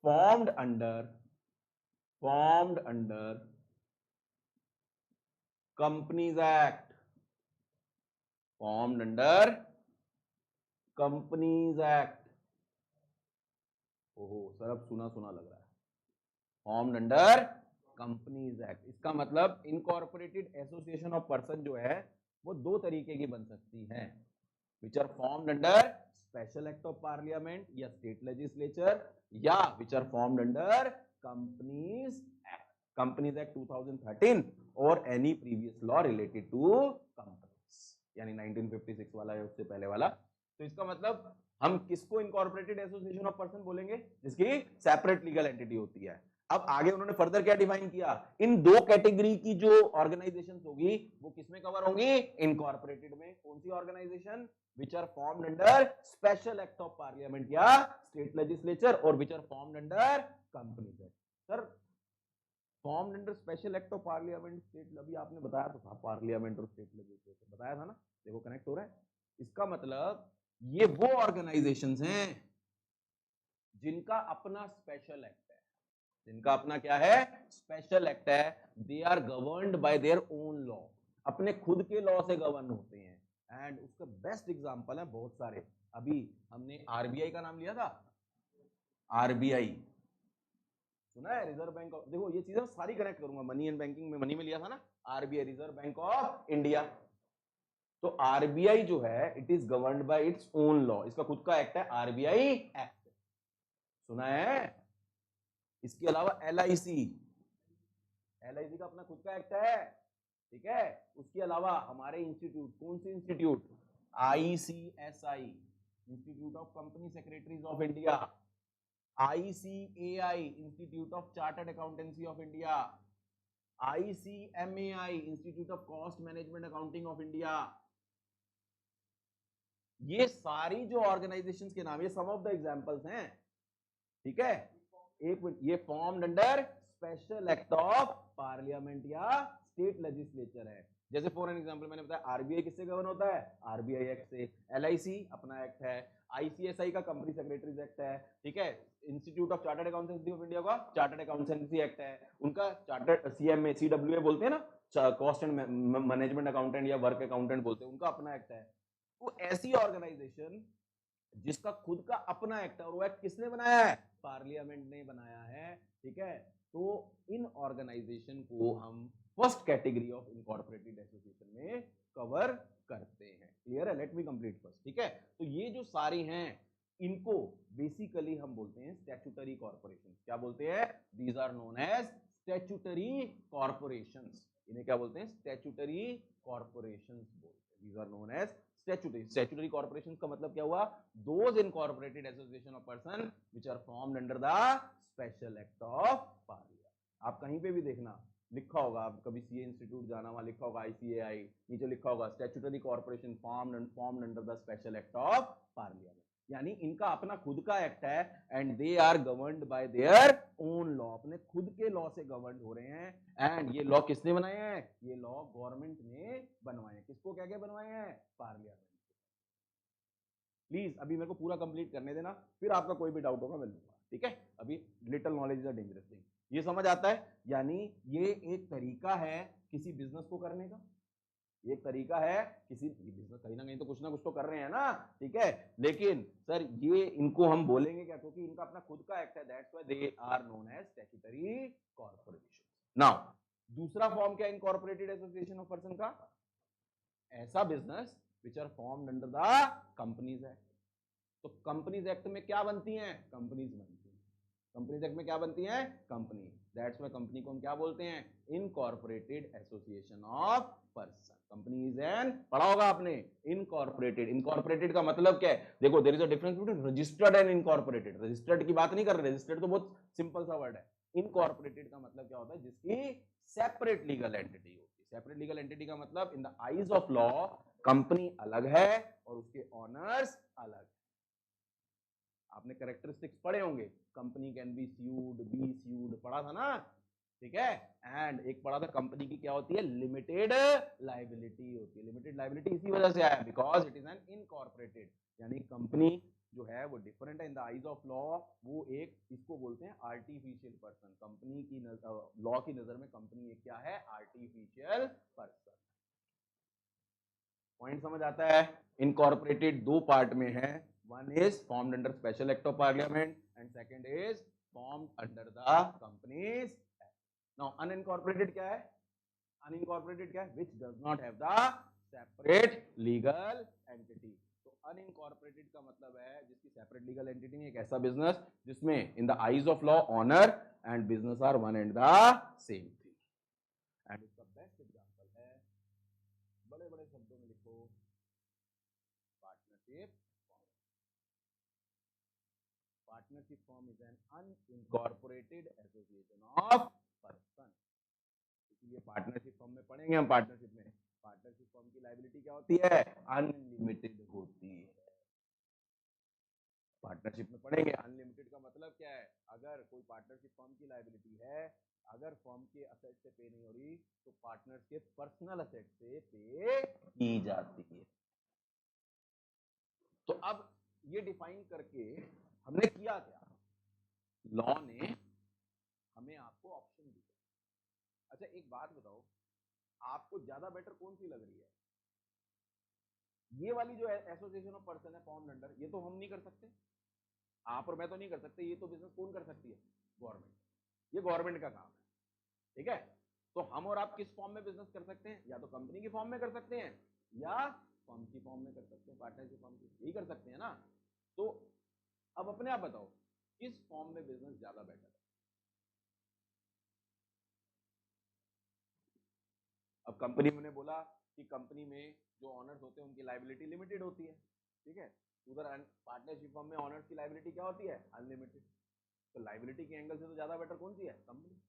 Speaker 1: formed under companies act, formed under companies act. ओहो सर अब सुना सुना लग रहा है, फॉर्म्ड अंडर कंपनीज एक्ट। इसका मतलब इनकॉर्पोरेटेड एसोसिएशन ऑफ पर्सन जो है वो दो तरीके की बन सकती है, which are formed under special act of parliament या स्टेट लेजिस्लेचर, या which are formed under companies act 2013 और any previous law related to companies, यानी 1956 वाला या उससे पहले वाला। तो इसका मतलब हम किसको इनकॉर्पोरेटेड एसोसिएशन ऑफ पर्सन बोलेंगे? जिसकी सेपरेट लीगल एंटिटी होती है। अब आगे उन्होंने फर्दर क्या डिफाइन किया? इन दो कैटेगरी की जो ऑर्गेनाइजेशंस होगी वो किसमें कवर होंगी? इनकॉर्पोरेटेड में। कौन सी organisation? Which are formed under special act of parliament या स्टेट लेजिस्लेचर, और which are formed under companies act. Sir formed under special act of parliament state, अभी आपने बताया तो था पार्लियामेंट और स्टेट लेजिस्लेचर बताया था ना, देखो कनेक्ट हो रहा है। इसका मतलब ये वो ऑर्गेनाइजेशंस हैं जिनका अपना स्पेशल एक्ट है, जिनका अपना क्या है? स्पेशल एक्ट है। They are governed by their own law, अपने खुद के लॉ से गवर्न होते हैं। एंड उसका बेस्ट एग्जांपल है बहुत सारे, अभी हमने आरबीआई का नाम लिया था, आरबीआई सुना है, रिजर्व बैंक ऑफ, देखो ये चीजें सारी कनेक्ट करूंगा, मनी एंड बैंकिंग में मनी में लिया था ना, RBI reserve bank of India. तो आरबीआई जो है it is governed bye its own law, इसका खुद का एक्ट है आरबीआई एक्ट, सुना है। इसके अलावा एलआईसी का अपना खुद का एक्ट है, ठीक है। उसके अलावा हमारे इंस्टीट्यूट, कौन से institute? ICSI, institute of company secretaries of India, ICAI, institute of chartered accountancy of India, ICMAI, institute of cost management accounting of India. ये सारी जो ऑर्गेनाइजेशंस के नाम, ये सम ऑफ द एग्जांपल्स हैं, ठीक है, एक मिनट, ये formed under special act of parliament या स्टेट लेजिस्लेचर है। जैसे फॉर एग्जांपल मैंने बताया आरबीआई किससे गवर्न होता है, आरबीआई एक्ट से, एलआईसी अपना एक्ट है, आईसीएसआई का कंपनी सेक्रेटरीज एक्ट है, ठीक है, institute of chartered accountancy of India का चार्टर्ड अकाउंटेंसी एक्ट है, उनका चार्टर्ड सीएमए सीडब्ल्यूए बोलते हैं ना, कॉस्ट एंड मैनेजमेंट अकाउंटेंट या वर्क अकाउंटेंट बोलते हैं, उनका अपना एक्ट है। तो ऐसी ऑर्गेनाइजेशन जिसका खुद का अपना एक्ट है और वो एक्ट किसने बनाया है, पार्लियामेंट ने बनाया है, ठीक है, तो इन ऑर्गेनाइजेशन को हम first category of incorporated association में कवर करते हैं। क्लियर है, लेट मी कंप्लीट फर्स्ट, ठीक है। तो ये जो सारी हैं इनको बेसिकली हम बोलते हैं स्टैट्यूटरी कॉर्पोरेशन। क्या बोलते हैं, these are known as statutory corporations. इन्हें क्या बोलते हैं, स्टैट्यूटरी कॉर्पोरेशंस बोलते हैं, these are known as statutory corporation का मतलब क्या हुआ, those incorporated association of person which are formed under the special act of parliament. आप कहीं पे भी देखना लिखा होगा, आप कभी सीए इंस्टीट्यूट जाना, वहां लिखा होगा आईसीएआई, नीचे लिखा होगा statutory corporation formed under the special act of parliament, यानी इनका अपना खुद का एक्ट है and they are governed by their own law, अपने खुद के लॉ से गवर्न हो रहे हैं। एंड ये लॉ किसने बनाए हैं, ये लॉ गवर्नमेंट ने बनवाए हैं। किसको क्या क्या बनवाए हैं, पार्लियामेंट। प्लीज अभी मेरे को पूरा कंप्लीट करने देना, फिर आपका कोई भी डाउट होगा मैं लूंगा, ठीक है। अभी little knowledge is a dangerous thing, ये समझ आता है, यानी ये एक तरीका है किसी बिजनेस को करने का, एक तरीका है किसी बिजनेस, कहीं ना कहीं तो कुछ ना कुछ तो कर रहे हैं ना, ठीक है, लेकिन सर ये इनको हम बोलेंगे क्या, क्योंकि इनका अपना खुद का एक्ट है, that's why they are known as statutory corporation. Now दूसरा फॉर्म क्या, इनकॉर्पोरेटेड एसोसिएशन ऑफ पर्सन का, ऐसा business which are formed under the companies act. तो कंपनीज एक्ट में क्या बनती हैं, कंपनीज बनती हैं, कंपनीज एक्ट में क्या बनती हैं, कंपनी, दैट्स व्हाई कंपनी को हम क्या बोलते हैं, incorporated association of person. Company is an, पढ़ा होगा आपने, इनकॉर्पोरेटेड। इनकॉर्पोरेटेड का मतलब क्या है, देखो there is a difference between registered and incorporated. Registered की बात नहीं कर रहे, रजिस्टर्ड तो बहुत सिंपल सा वर्ड है। इनकॉर्पोरेटेड का मतलब क्या होता है, जिसकी सेपरेट लीगल एंटिटी होती है। सेपरेट लीगल एंटिटी का मतलब इन the eyes of law company अलग है और उसके ऑनर्स अलग। आपने कैरेक्टरिस्टिक्स पढ़े होंगे, कंपनी कैन बी सूड पढ़ा था ना, ठीक है। एंड एक पढ़ा था कंपनी की क्या होती है, लिमिटेड लाइबिलिटी होती है। लिमिटेड लाइबिलिटी इसी वजह से आया because it is an incorporated, यानी कंपनी जो है वो डिफरेंट है in the eyes of law, वो एक इसको बोलते हैं आर्टिफिशियल पर्सन। कंपनी की लॉ की नजर में कंपनी एक क्या है, आर्टिफिशियल पर्सन। पॉइंट समझ आता है, इनकॉर्पोरेटेड दो पार्ट में है, one is formed under special act of parliament and second is formed under the companies act. Now unincorporated क्या है, unincorporated क्या है, which does not have the separate legal entity। तो unincorporated का मतलब है जिसकी separate legal entity नहीं, एक ऐसा business जिसमें in the eyes of law owner and business are one and the same thing। and इसका best example है, बड़े बड़े शब्दों में लिखो, partnership. Partnership firm is an unincorporated association of person। इसलिए पार्टनरशिप फर्म में पढ़ेंगे हम, पार्टनरशिप में पार्टनरशिप फर्म की लायबिलिटी क्या होती है, अनलिमिटेड होती है। पार्टनरशिप में पढ़ेंगे अनलिमिटेड का मतलब क्या है, अगर कोई पार्टनरशिप फर्म की लायबिलिटी है, अगर फर्म के असेट से पे नहीं हो रही तो पार्टनर्स के पर्सनल असेट से पे की जाती है। तो अब ये डिफाइन करके हमने किया क्या, लॉ ने हमें आपको ऑप्शन दिया। अच्छा एक बात बताओ, आपको ज्यादा बेटर कौन सी लग रही है, ये वाली जो एसोसिएशन ऑफ पर्सन है फॉर्म अंडर, ये तो हम नहीं कर सकते, आप और मैं तो नहीं कर सकते, ये तो बिजनेस कौन कर सकती है, गवर्नमेंट, ये गवर्नमेंट का काम है, ठीक है। तो हम और आप किस फॉर्म में बिजनेस कर सकते हैं, या तो कंपनी की फॉर्म में कर सकते हैं या फर्म की फॉर्म में कर सकते हैं, पार्टनरशिप फॉर्म की, यही कर सकते हैं ना। तो अब अपने आप बताओ किस फॉर्म में बिजनेस ज्यादा बेटर है। अब कंपनी में बोला कि कंपनी में जो ऑनर्स होते हैं उनकी लायबिलिटी लिमिटेड होती है, ठीक है, उधर पार्टनरशिप फर्म में ऑनर्स की लायबिलिटी क्या होती है, अनलिमिटेड। तो लायबिलिटी के एंगल से तो ज्यादा बेटर कौन सी है, कंपनी।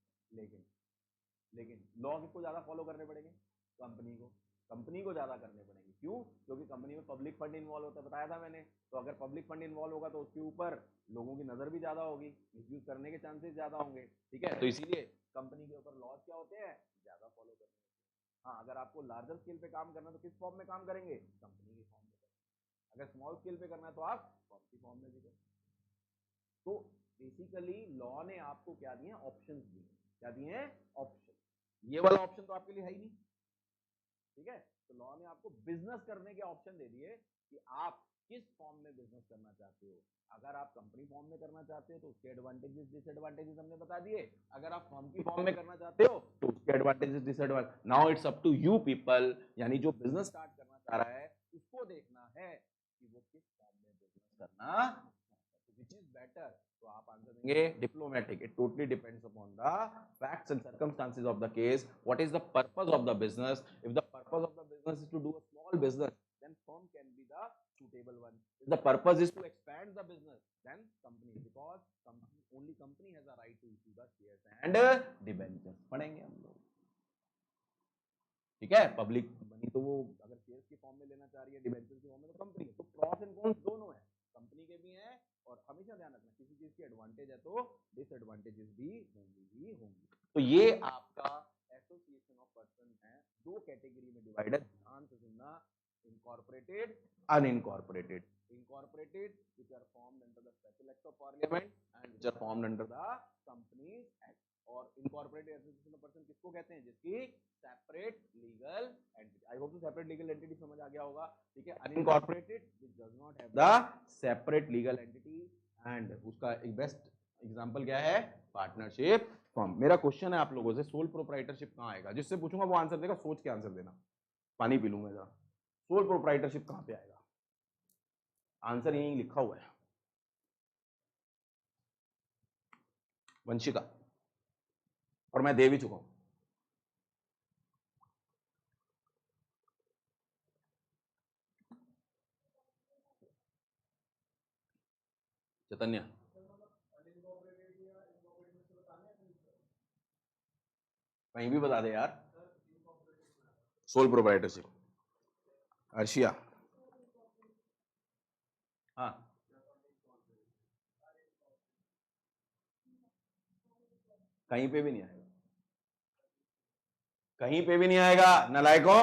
Speaker 1: लेकिन लॉ किसको ज्यादा फॉलो करने पड़ेंगे, कंपनी को। कंपनी को ज्यादा करने पड़ेंगे। क्यों? क्योंकि कंपनी में पब्लिक फंड इन्वॉल्व होता है, बताया था मैंने। तो अगर पब्लिक फंड इन्वॉल्व होगा तो उसके ऊपर लोगों की नजर भी ज्यादा होगी, मिसयूज करने के चांसेस ज्यादा होंगे, ठीक है। तो इसीलिए कंपनी के ऊपर लॉज क्या होते हैं, ज्यादा फॉलो करने होते हैं। हाँ, अगर आपको लार्जर स्केल पे काम करना है तो किस फॉर्म में काम करेंगे, कंपनी के फॉर्म में करेंगे। अगर स्मॉल स्केल पे करना है तो आप फॉर्म की फॉर्म में भी करेंगे। तो बेसिकली लॉ ने आपको क्या दिए, ऑप्शंस दिए। क्या दिए हैं, ऑप्शन। ये वाला ऑप्शन तो आपके लिए है ही नहीं, ठीक है। तो लॉ ने आपको बिजनेस करने के ऑप्शन दे दिए कि आप किस फॉर्म में बिजनेस करना चाहते हो। अगर आप कंपनी फॉर्म में करना चाहते हो तो उसके एडवांटेजेस डिसएडवांटेजेस हमने बता दिए। अगर आप फर्म की फॉर्म में करना चाहते हो तो उसके advantages disadvantage. Now it's up to you people, यानी जो बिजनेस स्टार्ट करना चाह रहा है उसको देखना है कि वो किस फॉर्म में बिजनेस करना, which is better. तो आप आंसर देंगे diplomatic. It totally depends upon the facts and circumstances of the case. What is the purpose of the business? If the purpose of the business is to do a small business, then firm can be the suitable one. If the purpose is to expand the business, then company, because company, only company has a right to issue the shares and debentures. पढ़ेंगे हम लोग, ठीक है। Public money तो वो अगर shares की form में लेना चाह रही है, डिबेंचर की फॉर्म में, तो कंपनी। तो प्रॉस एंड कॉन्स दोनों है, कंपनी के भी हैं, और हमेशा ध्यान रखना किसी चीज की एडवांटेज है तो डिसएडवांटेजेस भी होंगी ही होंगी। तो ये आपका एसोसिएशन ऑफ पर्सन है, दो कैटेगरी में डिवाइडेड, ध्यान से सुनना। Incorporated, unincorporated. Incorporated which are formed under the special act of parliament and which are formed under the companies act. और इनकॉर्पोरेटेड एसोसिएशन ऑफ पर्सन किसको कहते हैं, जिसकी separate legal entity. I hope तो सेपरेट लीगल एंटिटी समझ आ गया होगा, ठीक है। Unincorporated which does not have the separate legal entity, and उसका एक बेस्ट एग्जांपल क्या है, पार्टनरशिप फर्म। मेरा क्वेश्चन है आप लोगों से, सोल प्रोप्राइटरशिप कहां आएगा, जिससे पूछूंगा वो आंसर देगा, सोच के आंसर देना। पानी पी लूं मैं जरा। सोल प्रोप्राइटरशिप कहां पे आएगा, आंसर यहीं लिखा हुआ है, वंशिका, और मैं दे भी चुका हूं। चैतन्य, कहीं भी बता दे यार। सोल प्रोप्राइटरशिप, अर्शिया, हाँ, कहीं पे भी नहीं आएगा, कहीं पे भी नहीं आएगा नालायकों।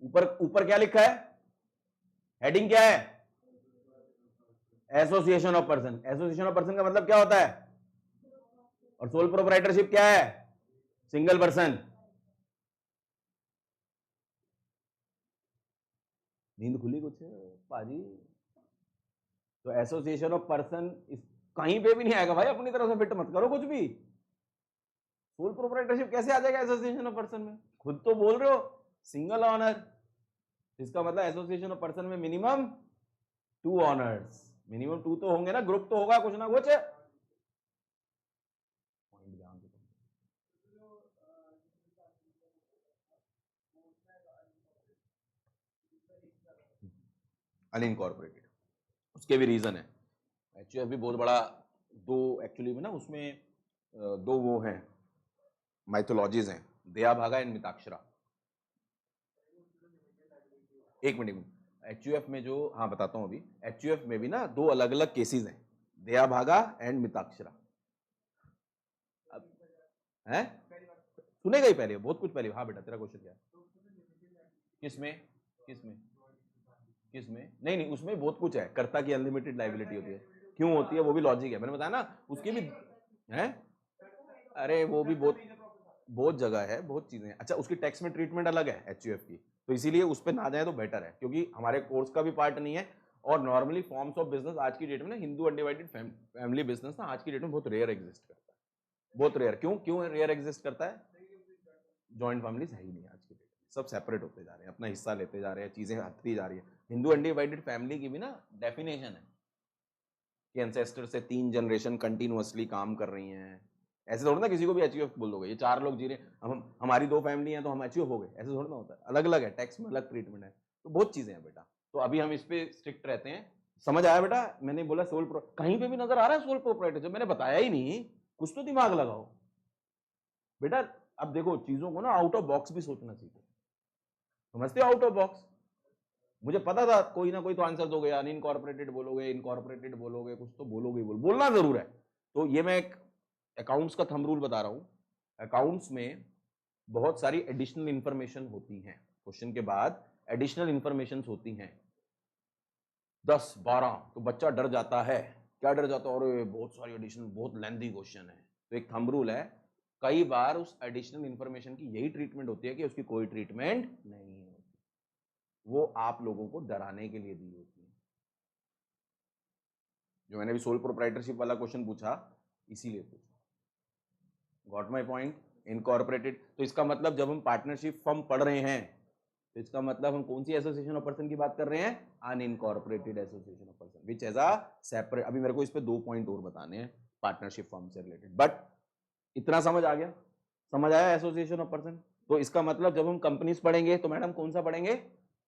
Speaker 1: ऊपर ऊपर क्या लिखा है, हेडिंग क्या है, association of person. Association of person का मतलब क्या होता है, और सोल प्रोप्राइटरशिप क्या है, सिंगल पर्सन। नींद खुली कुछ पाजी। तो एसोसिएशन ऑफ पर्सन कहीं पे भी नहीं आएगा भाई, अपनी तरफ से फिट मत करो कुछ भी। सोल प्रोप्राइटरशिप कैसे आ जाएगा एसोसिएशन ऑफ पर्सन में, खुद तो बोल रहे हो सिंगल ऑनर, इसका मतलब एसोसिएशन ऑफ पर्सन में मिनिमम 2 ऑनर्स, मिनिमम 2 तो होंगे ना, ग्रुप तो होगा कुछ ना कुछ। अनइनकॉर्पोरेटेड, उसके भी रीजन है। एचयूएफ भी बहुत बड़ा, दो एक्चुअली में ना उसमें दो वो हैं, माइथोलॉजीज हैं, दया भागा एंड मिताक्षरा। एक मिनट, एचयूएफ में जो, हाँ बताता हूँ अभी, एचयूएफ में भी ना दो अलग अलग केसेस हैं, दया भागा एंड मिताक्षरा। हैं सुनेगा ही पहले, बहुत कुछ पहले। हाँ बेटा तेरा क्वेश्चन क्या है, किसमें किसमें किसमें, नहीं नहीं उसमें बहुत कुछ है, कर्ता की अनलिमिटेड लायबिलिटी होती है, क्यों होती है वो भी लॉजिक है, मैंने बताया ना, उसकी भी है। अरे वो भी बहुत बहुत जगह है, बहुत चीजें हैं। अच्छा, उसकी टैक्स में ट्रीटमेंट अलग है एचयूएफ की, तो इसीलिए उस पर ना जाए तो बेटर है, क्योंकि हमारे कोर्स का भी पार्ट नहीं है। और नॉर्मली फॉर्म्स ऑफ बिजनेस आज की डेट में ना, हिंदू अनडिवाइडेड फैमिली बिजनेस ना आज की डेट में बहुत रेयर एग्जिस्ट करता है, बहुत रेयर। क्यों क्यों रेयर एग्जिस्ट करता है, जॉइंट फैमिलीज है ही नहीं आज की डेट में, सब सेपरेट होते जा रहे हैं, अपना हिस्सा लेते जा रहे हैं, चीजें हटती जा रही है। हिंदू अनडिवाइडेड फैमिली की भी ना डेफिनेशन है कि एंसेस्टर से 3 जनरेशन कंटिन्यूअसली काम कर रही हैं। ऐसे थोड़ा ना किसी को भी एचयूएफ बोल दोगे, ये 4 लोग जी रहे हैं, हम हमारी 2 फैमिली हैं तो हम एचयूएफ हो गए, ऐसे थोड़ा ना होता है, अलग अलग है, टैक्स में अलग ट्रीटमेंट है, तो बहुत चीजें हैं बेटा। तो अभी हम इस पे स्ट्रिक्ट रहते हैं, समझ आया बेटा। मैंने बोला सोल कहीं पे भी नजर आ रहा है सोल प्रोप्राइटरशिप, मैंने बताया ही नहीं, कुछ तो दिमाग लगाओ बेटा। अब देखो चीजों को ना आउट ऑफ बॉक्स भी सोचना सीखो, समझते हो आउट ऑफ बॉक्स। मुझे पता था कोई ना कोई तो आंसर दोगे, अनइनकॉर्पोरेटेड बोलोगे, इनकॉर्पोरेटेड बोलोगे, कुछ तो बोलोगे, बोलना जरूर है। तो ये मैं एक अकाउंट्स का थंब रूल बता रहा हूं। अकाउंट्स में बहुत सारी एडिशनल इंफॉर्मेशन होती हैं, क्वेश्चन के बाद एडिशनल इंफॉर्मेशन होती हैं 10-12, तो बच्चा डर जाता है। क्या डर जाता है? और बहुत सारी एडिशनल, बहुत लेंथी क्वेश्चन है। तो एक थंब रूल है, कई बार उस एडिशनल इंफॉर्मेशन की यही ट्रीटमेंट होती है कि उसकी कोई ट्रीटमेंट नहीं होती, वो आप लोगों को डराने के लिए दी होती है। जो मैंने भी सोल प्रोप्राइटरशिप वाला क्वेश्चन पूछा, इसीलिए पूछा। Got my point? इनकॉर्पोरेटेड, तो इसका मतलब जब हम पार्टनरशिप फर्म पढ़ रहे हैं तो इसका मतलब हम कौन सी एसोसिएशन ऑफ पर्सन की बात कर रहे हैं? Unincorporated association of person which as a separate. अभी मेरे को इस पे 2 पॉइंट और बताने हैं पार्टनरशिप फर्म से रिलेटेड, बट इतना समझ आ गया? समझ आया एसोसिएशन ऑफ पर्सन? तो इसका मतलब जब हम कंपनीज पढ़ेंगे तो मैडम कौन सा पढ़ेंगे?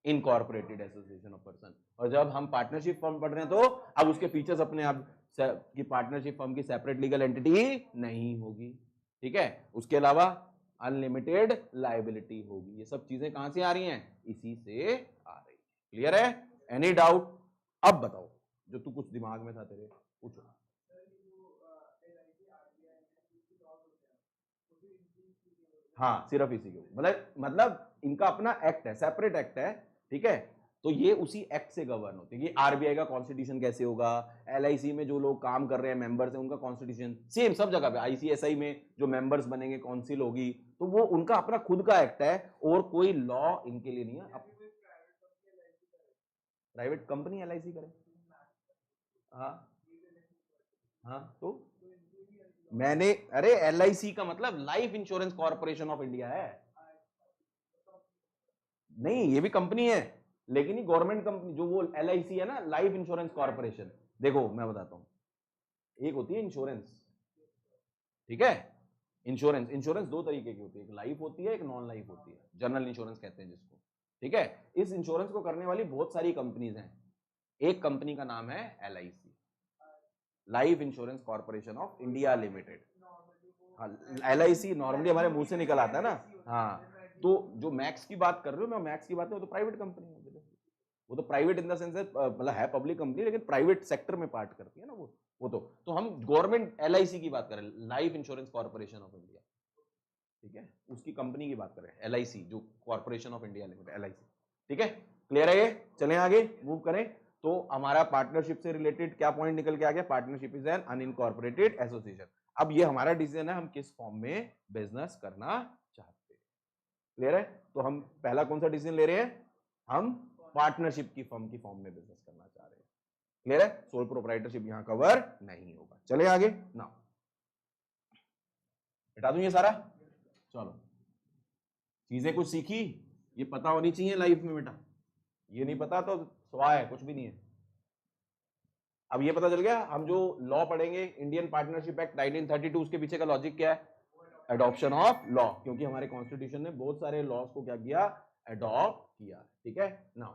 Speaker 1: Incorporated association of person. और जब हम पार्टनरशिप फर्म पढ़ रहे हैं तो अब उसके फीचर्स अपने आप कि पार्टनरशिप फर्म की सेपरेट लीगल एंटिटी नहीं होगी, ठीक है। उसके अलावा अनलिमिटेड लायबिलिटी होगी। ये सब चीजें कहां से आ रही हैं? इसी से आ रही है। क्लियर है? Any doubt? अब बताओ जो तू कुछ दिमाग में था तेरे, पूछो। हाँ, सिर्फ इसी के मतलब इनका अपना एक्ट है, सेपरेट एक्ट है, ठीक है। तो ये उसी एक्ट से गवर्न होती है कि आरबीआई का कॉन्स्टिट्यूशन कैसे होगा, एलआईसी में जो लोग काम कर रहे हैं मेंबर्स हैं उनका कॉन्स्टिट्यूशन सेम सब जगह पे, आईसीएसआई में जो मेंबर्स बनेंगे, काउंसिल होगी, तो वो उनका अपना खुद का एक्ट है और कोई लॉ इनके लिए नहीं है। प्राइवेट कंपनी एलआईसी करे? हाँ हाँ, तो मैंने, अरे एलआईसी का मतलब life insurance corporation of India है। नहीं, ये भी कंपनी है लेकिन ये गवर्नमेंट कंपनी, जो वो एलआईसी है ना, लाइफ इंश्योरेंस कॉर्पोरेशन। देखो मैं बताता हूं, एक होती है इंश्योरेंस, ठीक है। इंश्योरेंस, इंश्योरेंस 2 तरीके की होती है, एक लाइफ होती है, एक नॉन लाइफ होती है, जनरल इंश्योरेंस कहते हैं जिसको, ठीक है। इस इंश्योरेंस को करने वाली बहुत सारी कंपनीज हैं, एक कंपनी का नाम है LIC, life insurance corporation of India limited. हाँ, एलआईसी नॉर्मली हमारे मुंह से निकल आता है ना। हाँ, तो जो मैक्स की बात कर रहे हो, मैं मैक्स की बात है, वो तो प्राइवेट कंपनी है, वो तो प्राइवेट इन द सेंस है, मतलब है पब्लिक कंपनी लेकिन प्राइवेट सेक्टर में पार्ट करती है ना वो तो हम गवर्नमेंट एलआईसी की बात करें, life insurance corporation of India, ठीक है, उसकी कंपनी की बात करें, एलआईसी जो corporation of India limited, LIC, ठीक है। क्लियर है? ये चलें आगे, मूव करें। तो हमारा पार्टनरशिप से रिलेटेड क्या पॉइंट निकल के आ गया? Partnership is an unincorporated association. अब ये हमारा डिसीजन है, हम किस फॉर्म में बिजनेस करना चाहते हैं। क्लियर है? तो हम पहला कौन सा डिसीजन ले रहे हैं? हम पार्टनरशिप की फर्म में बिजनेस करना चाह रहे हैं। क्लियर है? सोल प्रोप्राइटरशिप यहां कवर नहीं होगा। चले आगे ना, हटा दूं ये सारा। चलो, चीजें कुछ सीखी, ये पता होनी चाहिए लाइफ में बेटा, ये नहीं पता तो स्वाहा है, कुछ भी नहीं है। अब ये पता चल गया, हम जो लॉ पढ़ेंगे इंडियन पार्टनरशिप एक्ट 1932, उसके पीछे का लॉजिक क्या है? एडॉप्शन ऑफ लॉ, क्योंकि हमारे कॉन्स्टिट्यूशन ने बहुत सारे लॉज को क्या किया? एडॉप्ट किया, ठीक है ना।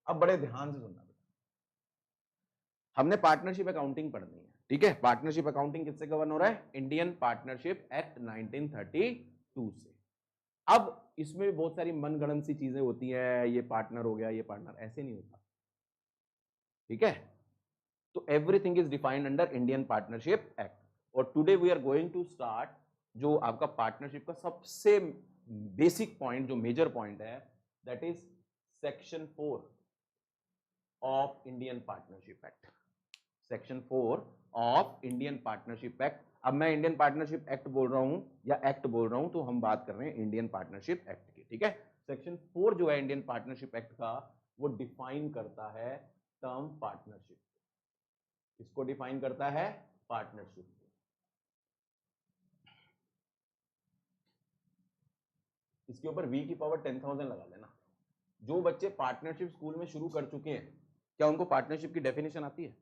Speaker 1: अब बड़े ध्यान से सुनना, हमने पार्टनरशिप अकाउंटिंग पढ़नी है, ठीक है। पार्टनरशिप अकाउंटिंग किससे गवर्न हो रहा है? इंडियन पार्टनरशिप एक्ट 1932 से। अब इसमें बहुत सारी मनगढ़ंत सी चीजें होती है, ये पार्टनर हो गया, ये पार्टनर, ऐसे नहीं होता, ठीक है। तो everything is defined under Indian partnership act. और today we are going to start जो आपका पार्टनरशिप का सबसे बेसिक पॉइंट, जो मेजर पॉइंट है, that is section 4 of Indian partnership act. Section 4 of Indian partnership act. अब मैं इंडियन पार्टनरशिप एक्ट बोल रहा हूं या एक्ट बोल रहा हूं, तो हम बात कर रहे हैं इंडियन पार्टनरशिप एक्ट की, ठीक है। सेक्शन 4 जो है इंडियन पार्टनरशिप एक्ट का, वो डिफाइन करता है टर्म पार्टनरशिप। इसको डिफाइन करता है पार्टनरशिप। इसके ऊपर v की पावर 10,000 लगा लेना। जो बच्चे पार्टनरशिप स्कूल में शुरू कर चुके हैं, क्या उनको पार्टनरशिप की डेफिनेशन आती है?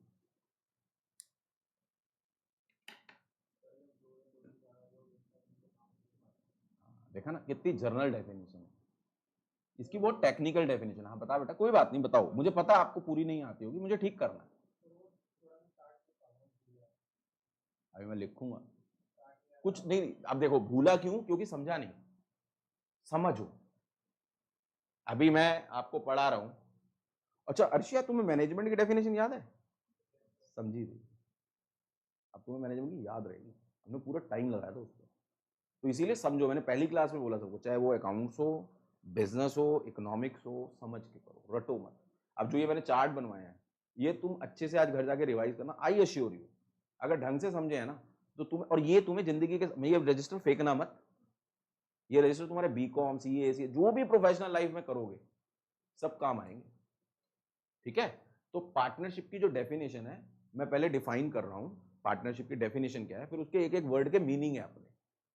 Speaker 1: देखा ना कितनी जर्नल डेफिनेशन है, इसकी बहुत टेक्निकल डेफिनेशन। हाँ बता बेटा, कोई बात नहीं, बताओ, मुझे पता आपको पूरी नहीं आती होगी, मुझे ठीक करना है। अभी मैं लिखूंगा। कुछ नहीं, अब देखो भूला क्यों, क्योंकि समझा नहीं। समझो, अभी मैं आपको पढ़ा रहा हूं। अच्छा अर्शिया, तुम्हें मैनेजमेंट की डेफिनेशन याद है? समझी थी, अब तुम्हें मैनेजमेंट की याद रहेगी, हमने पूरा टाइम लगाया था उस पर। तो इसीलिए समझो, मैंने पहली क्लास में बोला सबको, चाहे वो अकाउंट्स हो, बिजनेस हो, इकोनॉमिक्स हो, समझ के करो, रटो मत। अब जो ये मैंने चार्ट बनवाए हैं, ये तुम अच्छे से आज घर जाके रिवाइज करना, आई अश्योर यू, अगर ढंग से समझे है ना तो तुम्हें, और ये तुम्हें जिंदगी के, ये रजिस्टर फेंकना मत, ये रजिस्टर तुम्हारे बीकॉम सीए जो भी प्रोफेशनल लाइफ में करोगे सब काम आएंगे। ठीक है, तो पार्टनरशिप की जो डेफिनेशन है, मैं पहले डिफाइन कर रहा हूं पार्टनरशिप की डेफिनेशन क्या है, फिर उसके एक एक वर्ड के मीनिंग है अपने।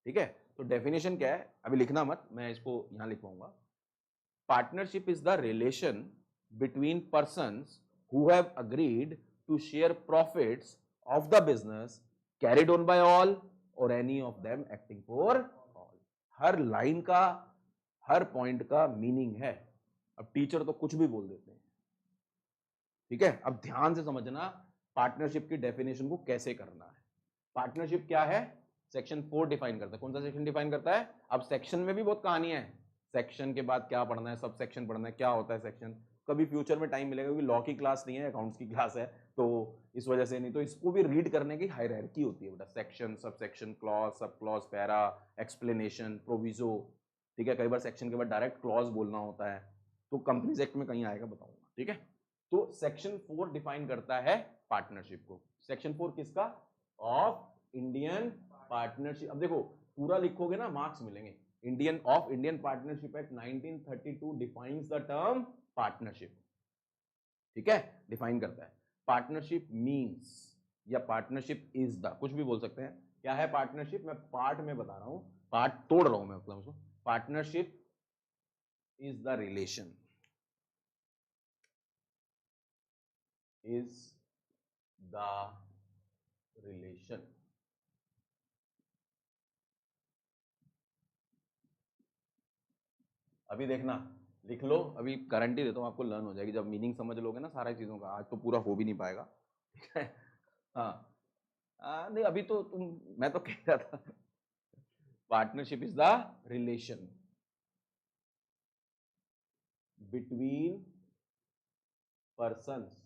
Speaker 1: ठीक है, तो डेफिनेशन क्या है, अभी लिखना मत, मैं इसको यहां लिखवाऊंगा। Partnership is the relation between persons who have agreed to share profits of the business carried on by all और any of them acting for all. हर लाइन का, हर पॉइंट का मीनिंग है। अब टीचर तो कुछ भी बोल देते हैं। ठीक है, अब ध्यान से समझना पार्टनरशिप की डेफिनेशन को कैसे करना है। पार्टनरशिप क्या है, सेक्शन 4 डिफाइन करता है। कौन सा सेक्शन डिफाइन करता है? अब सेक्शन में भी बहुत कहानियां है, सेक्शन के बाद क्या पढ़ना है, सब सेक्शन पढ़ना है, क्या होता है सेक्शन, कभी फ्यूचर में टाइम मिलेगा, क्योंकि लॉ की क्लास नहीं है, अकाउंट्स की क्लास है, तो इस वजह से नहीं, तो इसको भी रीड करने की हायरार्की होती है बेटा, section, sub section, clause, sub clause, para, explanation, proviso. ठीक है, कई बार सेक्शन के बाद डायरेक्ट क्लॉज बोलना होता है, तो कंपनीज एक्ट में कहीं आएगा, बताऊंगा। ठीक है, तो सेक्शन 4 डिफाइन करता है पार्टनरशिप को। सेक्शन 4 किसका? Of Indian partnership. अब देखो पूरा लिखोगे ना मार्क्स मिलेंगे। Indian partnership act 1932 defines the term partnership. ठीक है, डिफाइन करता है पार्टनरशिप मींस, या पार्टनरशिप इज द, कुछ भी बोल सकते हैं। क्या है पार्टनरशिप? मैं पार्ट में बता रहा हूं, पार्ट तोड़ रहा हूं मैं, मतलब उसको। Partnership is the relation, is the relation अभी देखना, लिख लो, अभी करंट ही देता हूँ आपको, लर्न हो जाएगी जब मीनिंग समझ लोगे ना सारी चीजों का। आज तो पूरा हो भी नहीं पाएगा। ठीक है, हाँ, नहीं अभी तो तुम, मैं तो कह रहा था partnership is the relation between persons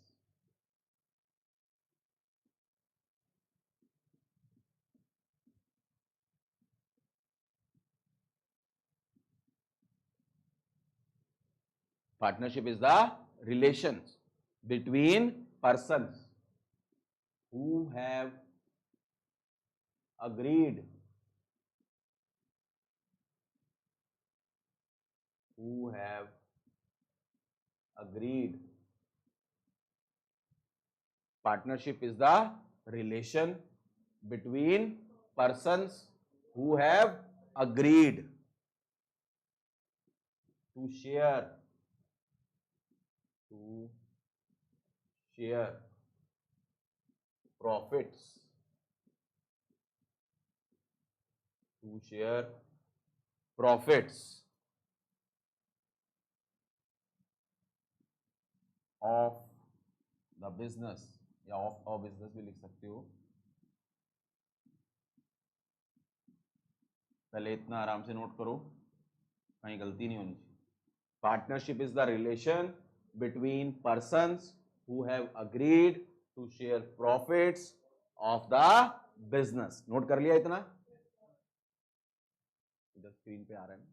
Speaker 1: partnership is the relations between persons who have agreed who have agreed partnership is the relation between persons who have agreed to share profits, to share profits of the business, या of a business भी लिख सकते हो। पहले इतना आराम से note करो, कहीं गलती नहीं होनी चाहिए। Partnership is the relation between persons who have agreed to share profits of the business. Note कर लिया इतना? इधर स्क्रीन पे आ रहा है।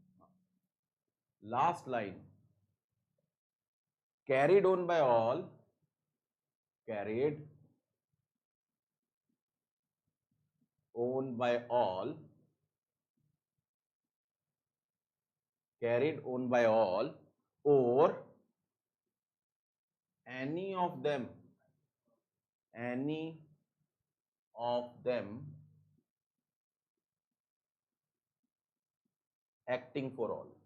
Speaker 1: Last line, carried on by all, carried on by all, carried on by all, or any of them, any of them acting for all।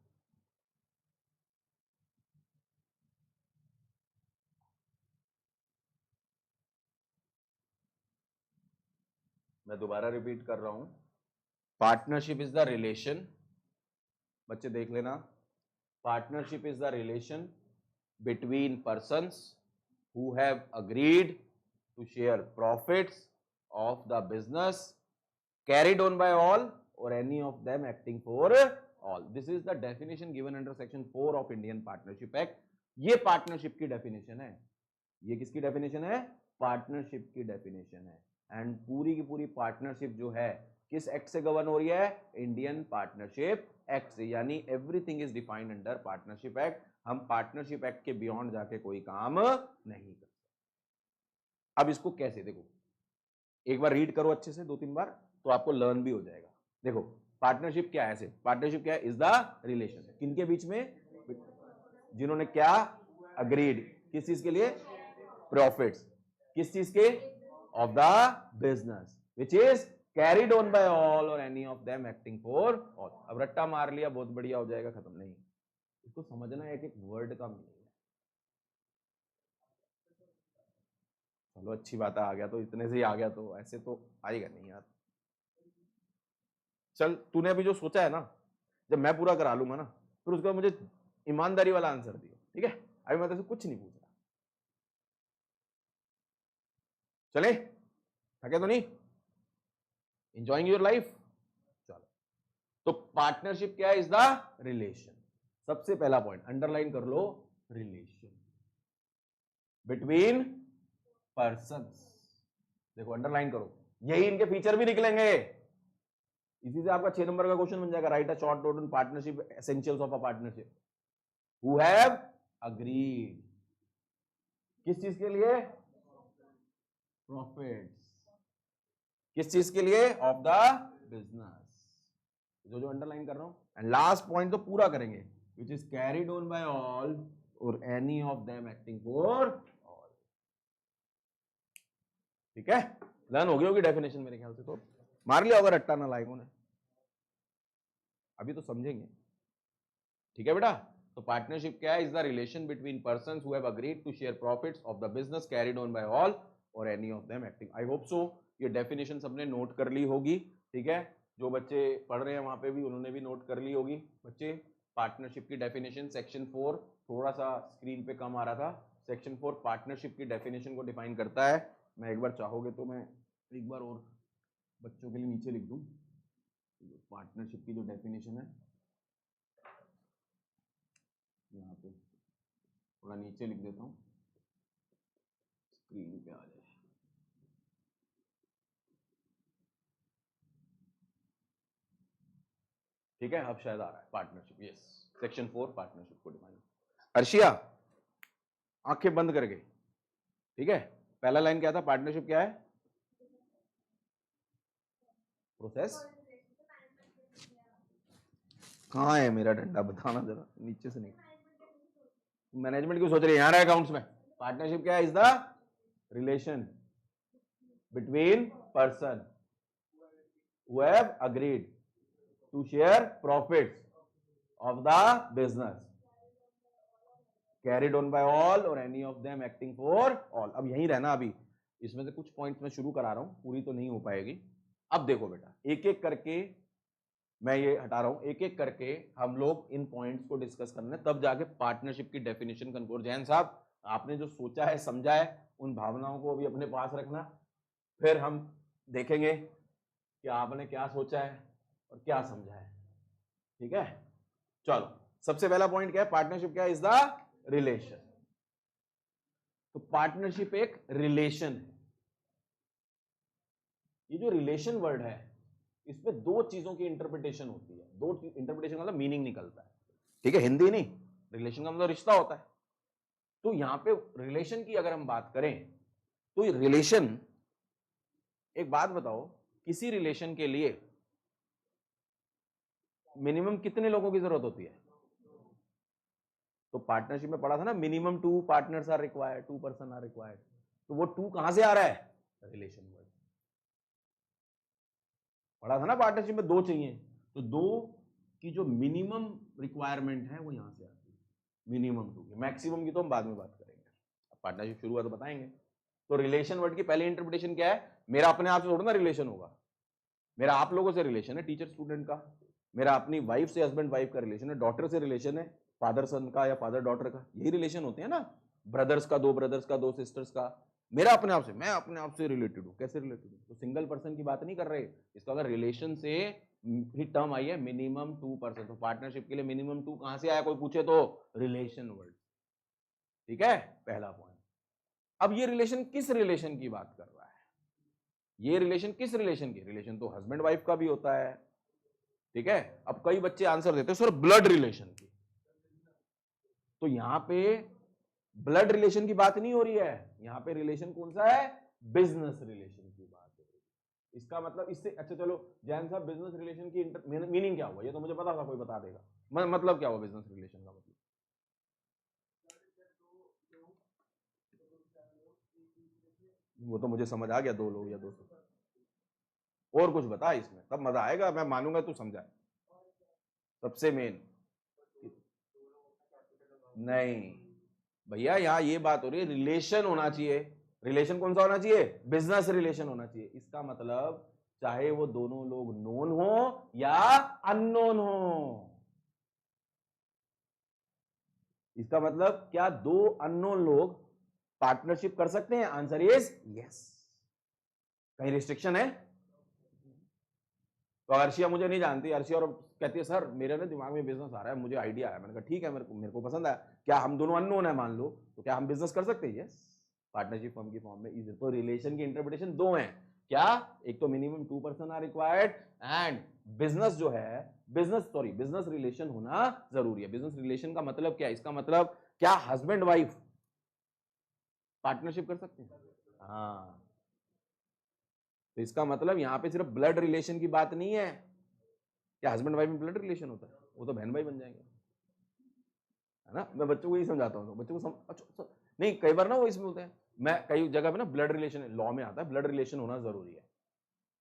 Speaker 1: मैं दोबारा रिपीट कर रहा हूं, पार्टनरशिप इज द रिलेशन, बच्चे देख लेना, partnership is the relation between persons who have agreed to share profits of the business carried on by all or any of them acting for all. This is the definition given under section 4 of Indian Partnership Act. ये partnership की definition है. ये किसकी definition है? Partnership की definition है. And पूरी की पूरी पार्टनरशिप जो है किस एक्ट से गवर्न हो रही है? इंडियन पार्टनरशिप एक्ट से. यानी everything is defined under partnership act. हम पार्टनरशिप एक्ट के बियॉन्ड जाके कोई काम नहीं कर सकते. अब इसको कैसे देखो, एक बार रीड करो अच्छे से 2-3 बार तो आपको लर्न भी हो जाएगा. देखो पार्टनरशिप क्या है? ऐसे पार्टनरशिप क्या है? Is the relation. किनके बीच में? जिन्होंने क्या अग्रीड. किस चीज के लिए? प्रॉफिट्स. किस चीज के? Of the business which is carried on by all और any of them acting for all. अब रट्टा मार लिया बहुत बढ़िया हो जाएगा, खत्म नहीं. इसको समझना एक एक वर्ड का मीनिंग है. चलो अच्छी बात है, आ गया तो इतने से ही आ गया, तो ऐसे तो आएगा नहीं यार. चल तूने अभी जो सोचा है ना, जब मैं पूरा करा लूंगा ना, फिर उसके बाद मुझे ईमानदारी वाला आंसर दियो, ठीक है? अभी मैं तेरे से कुछ नहीं पूछ रहा. चले, थके तो नहीं? Enjoying your life. चलो, तो पार्टनरशिप क्या है? Is the relation. सबसे पहला पॉइंट अंडरलाइन कर लो, रिलेशन बिटवीन पर्सन्स. देखो अंडरलाइन करो, यही इनके फीचर भी निकलेंगे. इसी से आपका 6 नंबर का क्वेश्चन बन जाएगा. Right a short note on partnership, essentials of a partnership. Who have agreed. किस चीज के लिए? प्रॉफिट्स. किस चीज के लिए? Of the business. जो जो अंडरलाइन कर रहा हूं. एंड लास्ट पॉइंट तो पूरा करेंगे, which is carried on by all और any of them acting for all. ठीक है, लर्न हो गई होगी डेफिनेशन मेरे ख्याल से. तो मार लिया होगा रट्टा ना लायकों ने. अभी तो समझेंगे. ठीक है बेटा. तो पार्टनरशिप क्या है? Is the relation between persons who have agreed to share profits of the business carried on by all और any of them acting. I hope so ये डेफिनेशन सबने नोट कर ली होगी. ठीक है, जो बच्चे पढ़ रहे हैं वहां पे भी उन्होंने भी नोट कर ली होगी. बच्चे पार्टनरशिप की डेफिनेशन सेक्शन 4, थोड़ा सा स्क्रीन पे कम आ रहा था. सेक्शन 4 पार्टनरशिप की डेफिनेशन को डिफाइन करता है. मैं एक बार चाहोगे तो मैं एक बार और बच्चों के लिए नीचे लिख दूं पार्टनरशिप की जो डेफिनेशन है. यहाँ पे थोड़ा नीचे लिख देता हूँ, स्क्रीन पे आ जाए. ठीक है, अब शायद आ रहा है. पार्टनरशिप, यस, सेक्शन 4 पार्टनरशिप को डिफाइन. अर्शिया आंखें बंद करके. ठीक है, पहला लाइन क्या था? पार्टनरशिप क्या है? प्रोसेस. कहाँ है मेरा डंडा? बताना जरा, नीचे से नहीं. मैनेजमेंट क्यों सोच रही है? यहां रहा अकाउंट्स में. पार्टनरशिप क्या है? Is the relation between person who have agreed to share profits of the business carried on by all or any of them acting for all. अब यहीं रहना. अभी इसमें से कुछ पॉइंट्स मैं शुरू करा रहा हूं, पूरी तो नहीं हो पाएगी. अब देखो बेटा, एक एक करके मैं ये हटा रहा हूं, एक एक करके हम लोग इन पॉइंट्स को डिस्कस करना है, तब जाके पार्टनरशिप की डेफिनेशन कंक्लूड. जैन साहब, आपने जो सोचा है, समझा है, उन भावनाओं को भी अपने पास रखना. फिर हम देखेंगे कि आपने क्या सोचा है और क्या समझा है. ठीक है, चलो. सबसे पहला पॉइंट क्या है? पार्टनरशिप क्या है? Is the relation. तो पार्टनरशिप एक रिलेशन है. ये जो रिलेशन वर्ड है, इसमें दो चीजों की इंटरप्रिटेशन होती है. दो इंटरप्रिटेशन का मतलब मीनिंग निकलता है. ठीक है, हिंदी नहीं, रिलेशन का मतलब रिश्ता होता है. तो यहां पे रिलेशन की अगर हम बात करें तो रिलेशन, एक बात बताओ, किसी रिलेशन के लिए मिनिमम कितने लोगों की जरूरत होती है? तो पार्टनरशिप में पढ़ा था ना, minimum 2 partners are required, 2 person are required. तो वो 2 कहां से आ रहा है? Relation word. पढ़ा था ना, पार्टनरशिप में 2 चाहिए. तो 2 की जो मिनिमम रिक्वायरमेंट है वो यहां से आती है. मिनिमम 2 की. मैक्सिमम की तो हम बाद में बात करेंगे. पार्टनरशिप शुरू हुआ तो बताएंगे. तो रिलेशन वर्ड की पहली इंटरप्रिटेशन क्या है? मेरा अपने आप से थोड़ा ना रिलेशन होगा. मेरा आप लोगों से रिलेशन है, टीचर स्टूडेंट का. मेरा अपनी वाइफ से, हस्बैंड वाइफ का रिलेशन है. डॉटर से रिलेशन है, फादर सन का या फादर डॉटर का. यही रिलेशन होते हैं ना. ब्रदर्स का, 2 ब्रदर्स का, 2 सिस्टर्स का. मेरा अपने आप से, मैं अपने आप से रिलेटेड हूँ, कैसे रिलेटेड हूँ? तो सिंगल पर्सन की बात नहीं कर रहे, इसका अगर रिलेशन से ही टर्म आई है मिनिमम 2%, तो पार्टनरशिप के लिए मिनिमम 2 कहां से आया, कोई पूछे तो रिलेशन वर्ड। ठीक है, पहला पॉइंट। अब ये रिलेशन किस रिलेशन की बात कर रहा है? ये रिलेशन किस रिलेशन की? रिलेशन तो हस्बैंड वाइफ का भी होता है। ठीक है, अब कई बच्चे आंसर देते हैं सर ब्लड रिलेशन की, तो यहां पे ब्लड रिलेशन की बात नहीं हो रही है, यहां पे रिलेशन कौन सा है? बिजनेस रिलेशन की बात हो रही है। इसका मतलब इससे, अच्छा चलो जैन साहब, बिजनेस रिलेशन की मीनिंग क्या हुआ? ये तो मुझे पता था, कोई बता देगा। मतलब क्या हुआ बिजनेस रिलेशन का मतलब? वो तो मुझे समझ आ गया, 2 लोग या 200। और कुछ बता इसमें, तब मजा आएगा, मैं मानूंगा तू समझा। सबसे मेन नहीं भैया, यहाँ ये बात हो रही है रिलेशन होना चाहिए। रिलेशन कौन सा होना चाहिए? बिजनेस रिलेशन होना चाहिए। इसका मतलब चाहे वो दोनों लोग नोन हो या अननोन हो। इसका मतलब क्या दो अननोन लोग पार्टनरशिप कर सकते हैं? Answer is yes. कहीं रिस्ट्रिक्शन है? तो अर्शिया मुझे नहीं जानती, अर्शिया और कहती है सर मेरे ना दिमाग में बिजनेस आ रहा है, मुझे आइडिया है। मैंने कहा ठीक है, मेरे को पसंद आया। क्या हम दोनों अननोन है मान लो, तो क्या हम बिजनेस कर सकते हैं? यस, पार्टनरशिप फर्म की फॉर्म में। इज तो रिलेशन की इंटरप्रिटेशन दो हैं क्या? एक तो minimum 2% are required, and business जो है, बिजनेस रिलेशन होना जरूरी है। बिजनेस रिलेशन का मतलब क्या है? इसका मतलब क्या हस्बैंड वाइफ पार्टनरशिप कर सकते हैं? हाँ, तो इसका मतलब यहां पे सिर्फ ब्लड रिलेशन की बात नहीं है। क्या हस्बैंड वाइफ में ब्लड रिलेशन होता है? वो तो बहन भाई बन जाएंगे, है ना। मैं बच्चों को यही समझाता हूँ, तो बच्चों को अच्छा नहीं, कई बार ना वो इसमें होते हैं, मैं कई जगह पे ना ब्लड रिलेशन लॉ में आता है, ब्लड रिलेशन होना जरूरी है।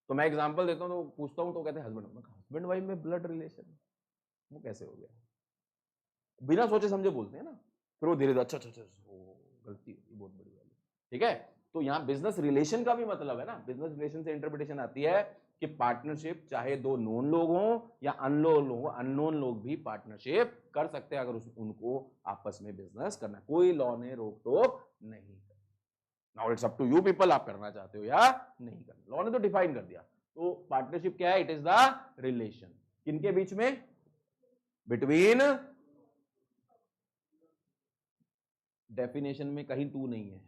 Speaker 1: तो मैं एग्जांपल देता हूँ, तो पूछता हूँ, तो कहते हैं हस्बैंड वाइफ में ब्लड रिलेशन, वो कैसे हो गया? बिना सोचे समझे बोलते हैं ना, फिर वो धीरे धीरे अच्छा अच्छा अच्छा, गलती होगी बहुत बड़ी वाली। ठीक है, तो यहाँ बिजनेस रिलेशन का भी मतलब है ना, बिजनेस रिलेशन से इंटरप्रिटेशन आती है कि पार्टनरशिप चाहे दो नोन लोग हों या अननोन लोग, अननोन लोग भी पार्टनरशिप कर सकते हैं अगर उनको आपस में बिजनेस करना है, कोई लॉ ने रोक टोक नहीं। Now it's up to you people, आप करना चाहते हो या नहीं करना। लॉ ने तो डिफाइन कर दिया। तो पार्टनरशिप क्या है? इट इज द रिलेशन किनके बीच में? बिटवीन, डेफिनेशन में कहीं टू नहीं है,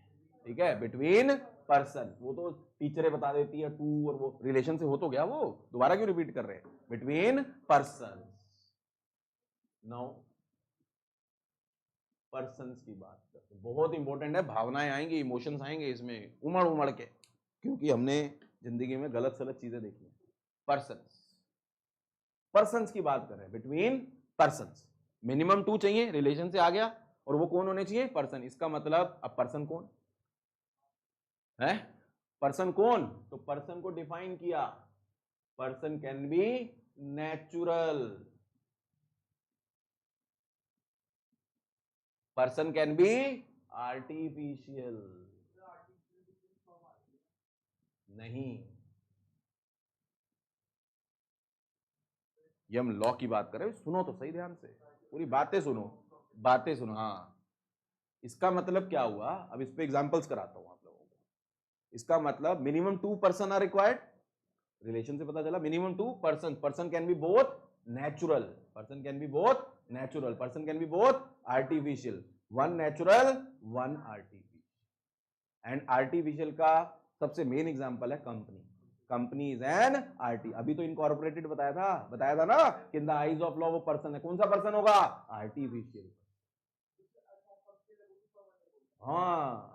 Speaker 1: ठीक है, बिटवीन पर्सन। वो तो टीचरें बता देती है टू, और वो रिलेशन से हो तो गया, वो दोबारा क्यों रिपीट कर रहे हैं? Between person. नाउ पर्सन्स की बात करते हैं, बहुत इंपॉर्टेंट है, भावनाएं आएंगी, इमोशंस आएंगे इसमें उमड़ उमड़ के, क्योंकि हमने जिंदगी में गलत सलत चीजें देखी हैं। पर्सन्स, पर्सन्स की बात कर रहे हैं, बिटवीन पर्सन्स। मिनिमम 2 चाहिए, रिलेशन से आ गया, और वो कौन होने चाहिए? पर्सन। इसका मतलब अब पर्सन कौन है? पर्सन कौन? तो पर्सन को डिफाइन किया, person can B natural, person can B artificial. नहीं, ये हम लॉ की बात कर रहे हैं, सुनो तो सही ध्यान से, पूरी बातें सुनो, बातें सुनो। हाँ, इसका मतलब क्या हुआ? अब इस पे एग्जांपल्स कराता हूं आप लोगों को। इसका मतलब मिनिमम 2% आर रिक्वायर्ड, रिलेशन से पता चला minimum 2%। Person can be both natural, person can be both natural, person can be both artificial, one natural one artificial. And artificial का सबसे मेन एग्जांपल है company. Company is an RT, अभी तो incorporated बताया था ना, इन द आईज ऑफ लॉ वो person है। कौन सा पर्सन होगा? आर्टिफिशियल। हाँ,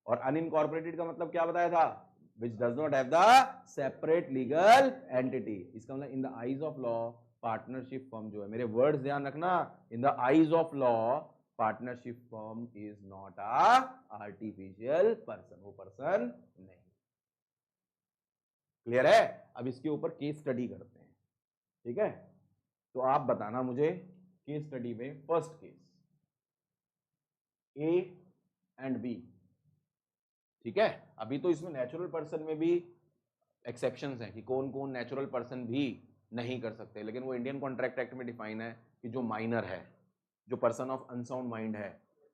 Speaker 1: और अनइनकॉर्पोरेटेड का मतलब क्या बताया था? विच does not have the separate legal entity. इसका मतलब इन the eyes of law partnership firm जो है, मेरे वर्ड्स ध्यान रखना, इन the eyes of law partnership firm is not a artificial person, वो पर्सन नहीं। क्लियर है? अब इसके ऊपर केस स्टडी करते हैं, ठीक है। तो आप बताना मुझे, केस स्टडी में first case A and B, ठीक है। अभी तो इसमें नेचुरल पर्सन में भी एक्सेप्शंस हैं कि कौन कौन नेचुरल पर्सन भी नहीं कर सकते, लेकिन वो इंडियन कॉन्ट्रैक्ट एक्ट में डिफाइन है कि जो माइनर है, जो पर्सन ऑफ अनसाउंड माइंड है,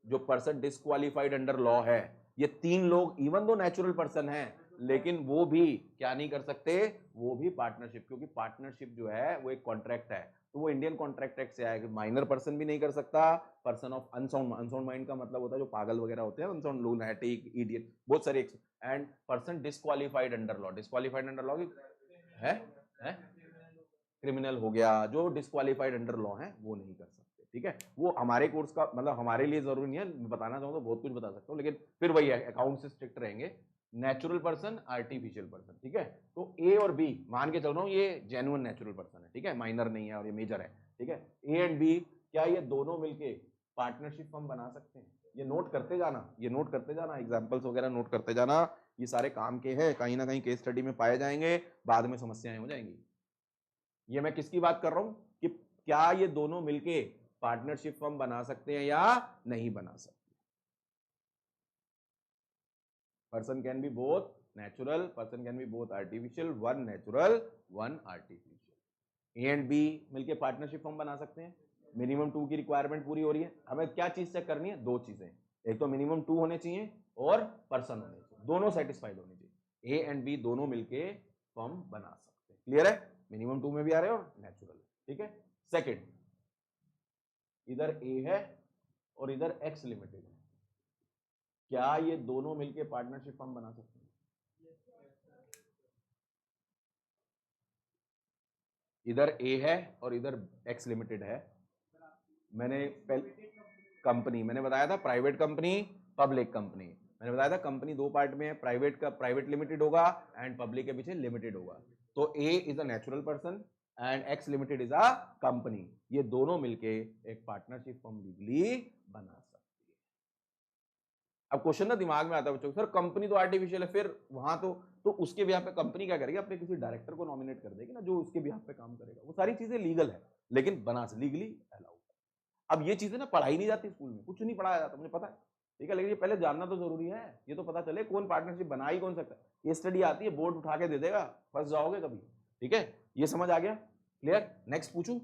Speaker 1: जो पर्सन डिस्क्वालिफाइड अंडर लॉ है, ये 3 लोग इवन दो नेचुरल पर्सन है, लेकिन वो भी क्या नहीं कर सकते, वो भी पार्टनरशिप, क्योंकि पार्टनरशिप जो है वो एक कॉन्ट्रैक्ट है, तो वो इंडियन कॉन्ट्रैक्ट एक्ट से आएगा। माइनर पर्सन भी नहीं कर सकता, पर्सन ऑफ अनसाउंड माइंड का मतलब होता है जो पागल वगैरह होते हैं, अनसाउंड, लूनैटिक, इडियट, बहुत सारे, and person disqualified under law, disqualified under law है क्रिमिनल हो गया, जो डिस्क्वालिफाइड अंडर लॉ है वो नहीं कर सकते, ठीक है। वो हमारे कोर्स का मतलब हमारे लिए जरूरी नहीं है, बताना चाहूँ तो बहुत कुछ बता सकता हूँ, लेकिन फिर वही है, अकाउंट से स्ट्रिक्ट रहेंगे। नेचुरल पर्सन, आर्टिफिशियल पर्सन, ठीक है। तो ए और बी मान के चल रहा हूँ ये जेन्युइन नेचुरल पर्सन है, ठीक है, माइनर नहीं है और ये मेजर है, ठीक है। ए एंड बी, क्या ये दोनों मिलके पार्टनरशिप फर्म बना सकते हैं? ये नोट करते जाना, ये नोट करते जाना, एग्जाम्पल्स वगैरह नोट करते जाना, ये सारे काम के हैं, कहीं ना कहीं केस स्टडी में पाए जाएंगे, बाद में समस्याएं हो जाएंगी। ये मैं किसकी बात कर रहा हूं कि क्या ये दोनों मिलके पार्टनरशिप फर्म बना सकते हैं या नहीं बना सकते। Person can be both natural, person can be both artificial, one natural one artificial. A and B मिलके पार्टनरशिप फर्म बना सकते हैं, मिनिमम 2 की रिक्वायरमेंट पूरी हो रही है। हमें क्या चीज चेक करनी है? 2 चीजें, एक तो मिनिमम 2 होने चाहिए और पर्सन होने चाहिए, दोनों सेटिस्फाइड होने चाहिए। ए एंड बी दोनों मिलके फर्म बना सकते हैं। क्लियर है? मिनिमम 2 में भी आ रहे हैं और नेचुरल, ठीक है। सेकंड, इधर ए है और इधर एक्स लिमिटेड है, क्या ये दोनों मिलके पार्टनरशिप फर्म बना सकते हैं? इधर ए है और इधर एक्स लिमिटेड है। मैंने कंपनी मैंने बताया था, प्राइवेट कंपनी, पब्लिक कंपनी। मैंने बताया था कंपनी 2 पार्ट में है, प्राइवेट का प्राइवेट लिमिटेड होगा एंड पब्लिक के पीछे लिमिटेड होगा। तो A is a natural person and X limited is a company, ये दोनों मिलके एक पार्टनरशिप फर्म लीगली बना सकते हैं। अब क्वेश्चन ना दिमाग में आता है बच्चों, सर कंपनी तो आर्टिफिशियल है, फिर वहां तो उसके बिहाफ पे कंपनी क्या करेगी? अपने किसी डायरेक्टर को नॉमिनेट कर देगी ना, जो उसके बिहाफ पे काम करेगा। वो सारी चीजें लीगल है, लेकिन बना लीगली अलाउड। अब ये चीजें ना पढ़ाई नहीं जाती स्कूल में, कुछ नहीं पढ़ाया जाता, मुझे पता है, ठीक है, लेकिन ये पहले जानना तो जरूरी है, ये तो पता चले कौन पार्टनरशिप बना ही कौन सकता है। ये स्टडी आती है, बोर्ड उठा के दे देगा, फंस जाओगे कभी, ठीक है। ये समझ आ गया? क्लियर? नेक्स्ट पूछूं?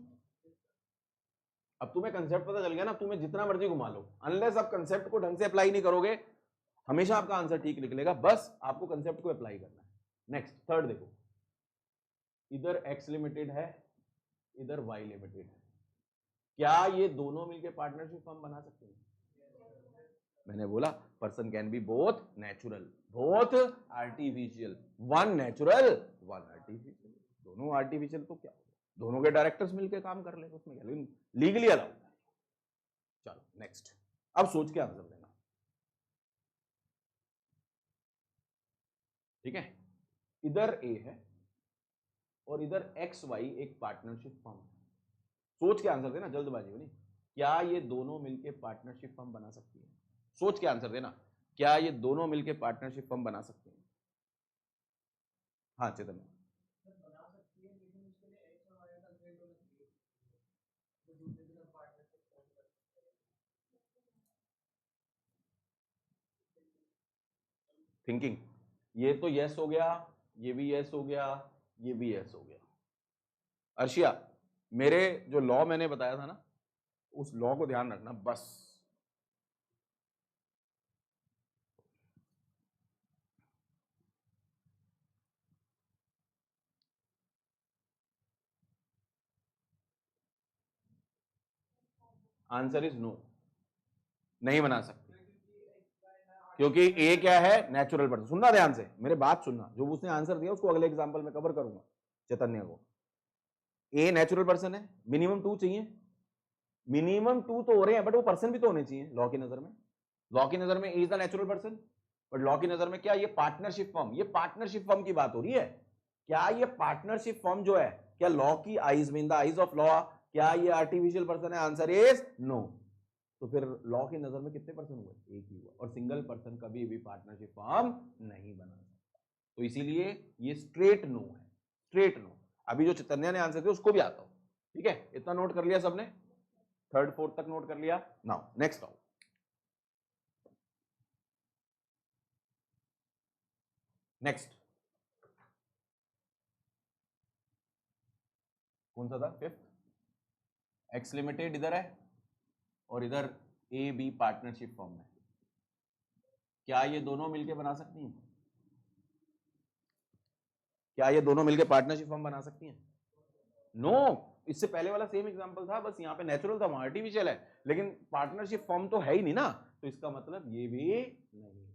Speaker 1: अब तुम्हें कंसेप्ट पता चल गया ना, तुम्हें जितना मर्जी घुमा लो, अनलेस आप कंसेप्ट को ढंग से अप्लाई नहीं करोगे, हमेशा आपका आंसर ठीक निकलेगा, बस आपको कंसेप्ट को अप्लाई करना है। नेक्स्ट, थर्ड देखो, इधर एक्स लिमिटेड है, इधर वाई लिमिटेड है, क्या ये दोनों मिलकर पार्टनरशिप फर्म बना सकते हैं? मैंने बोला person can be both natural both artificial, one natural one artificial, दोनों आर्टिफिशियल तो क्या, दोनों के डायरेक्टर्स मिलकर काम कर ले, उसमें क्या, लेकिन लीगली अलाउड। चलो नेक्स्ट, अब सोच के आंसर देना, ठीक है। इधर ए है और इधर एक्स वाई एक पार्टनरशिप फर्म है, सोच के आंसर देना, जल्दबाजी में नहीं। क्या ये दोनों मिलके पार्टनरशिप फर्म बना सकती है? सोच के आंसर देना, क्या ये दोनों मिलके पार्टनरशिप फर्म बना सकते हैं? हाँ चेतन, थिंकिंग, ये तो यस हो गया, ये भी यस हो गया, ये भी यस हो गया। अर्शिया, मेरे जो लॉ मैंने बताया था ना, उस लॉ को ध्यान रखना बस। आंसर इज नो, नहीं बना सकते, क्योंकि ए क्या है? Natural person. सुनना ध्यान से, मेरे बात सुनना, जो उसने आंसर दिया उसको अगले एग्जांपल में कवर करूंगा, चैतन्य को। ए नेचुरल पर्सन है, मिनिमम 2 चाहिए, मिनिमम 2 तो हो रहे हैं, बट वो पर्सन भी तो होने चाहिए लॉ की नजर में। लॉ की नजर में is the natural person, but law की नजर में क्या? ये पार्टनरशिप फर्म, ये पार्टनरशिप फर्म की बात हो रही है। क्या ये पार्टनरशिप फर्म जो है, क्या लॉ की आइज में, in the eyes of law, क्या ये आर्टिफिशियल पर्सन है? Answer is no. तो फिर लॉ की नजर में कितने पर्सन हुए? एक ही हुआ, और सिंगल पर्सन कभी भी पार्टनरशिप फर्म नहीं बना सकता, तो इसीलिए ये स्ट्रेट नो है, स्ट्रेट नो। अभी जो चैतन्य ने आंसर दिया उसको भी आता हो, ठीक है, इतना नोट कर लिया सबने, थर्ड फोर्थ तक नोट कर लिया। नाउ नेक्स्ट आओ, नेक्स्ट कौन सा था? फिफ्थ, एक्स लिमिटेड इधर है और इधर ए बी पार्टनरशिप फॉर्म है, क्या ये दोनों मिलके बना सकती हैं? क्या ये दोनों मिलके पार्टनरशिप फॉर्म बना सकती हैं? नो, इससे पहले वाला सेम एग्जांपल था, बस यहाँ पे नेचुरल था, वहां आर्टिफिशियल है, लेकिन पार्टनरशिप फॉर्म तो है ही नहीं ना, तो इसका मतलब ये भी नहीं।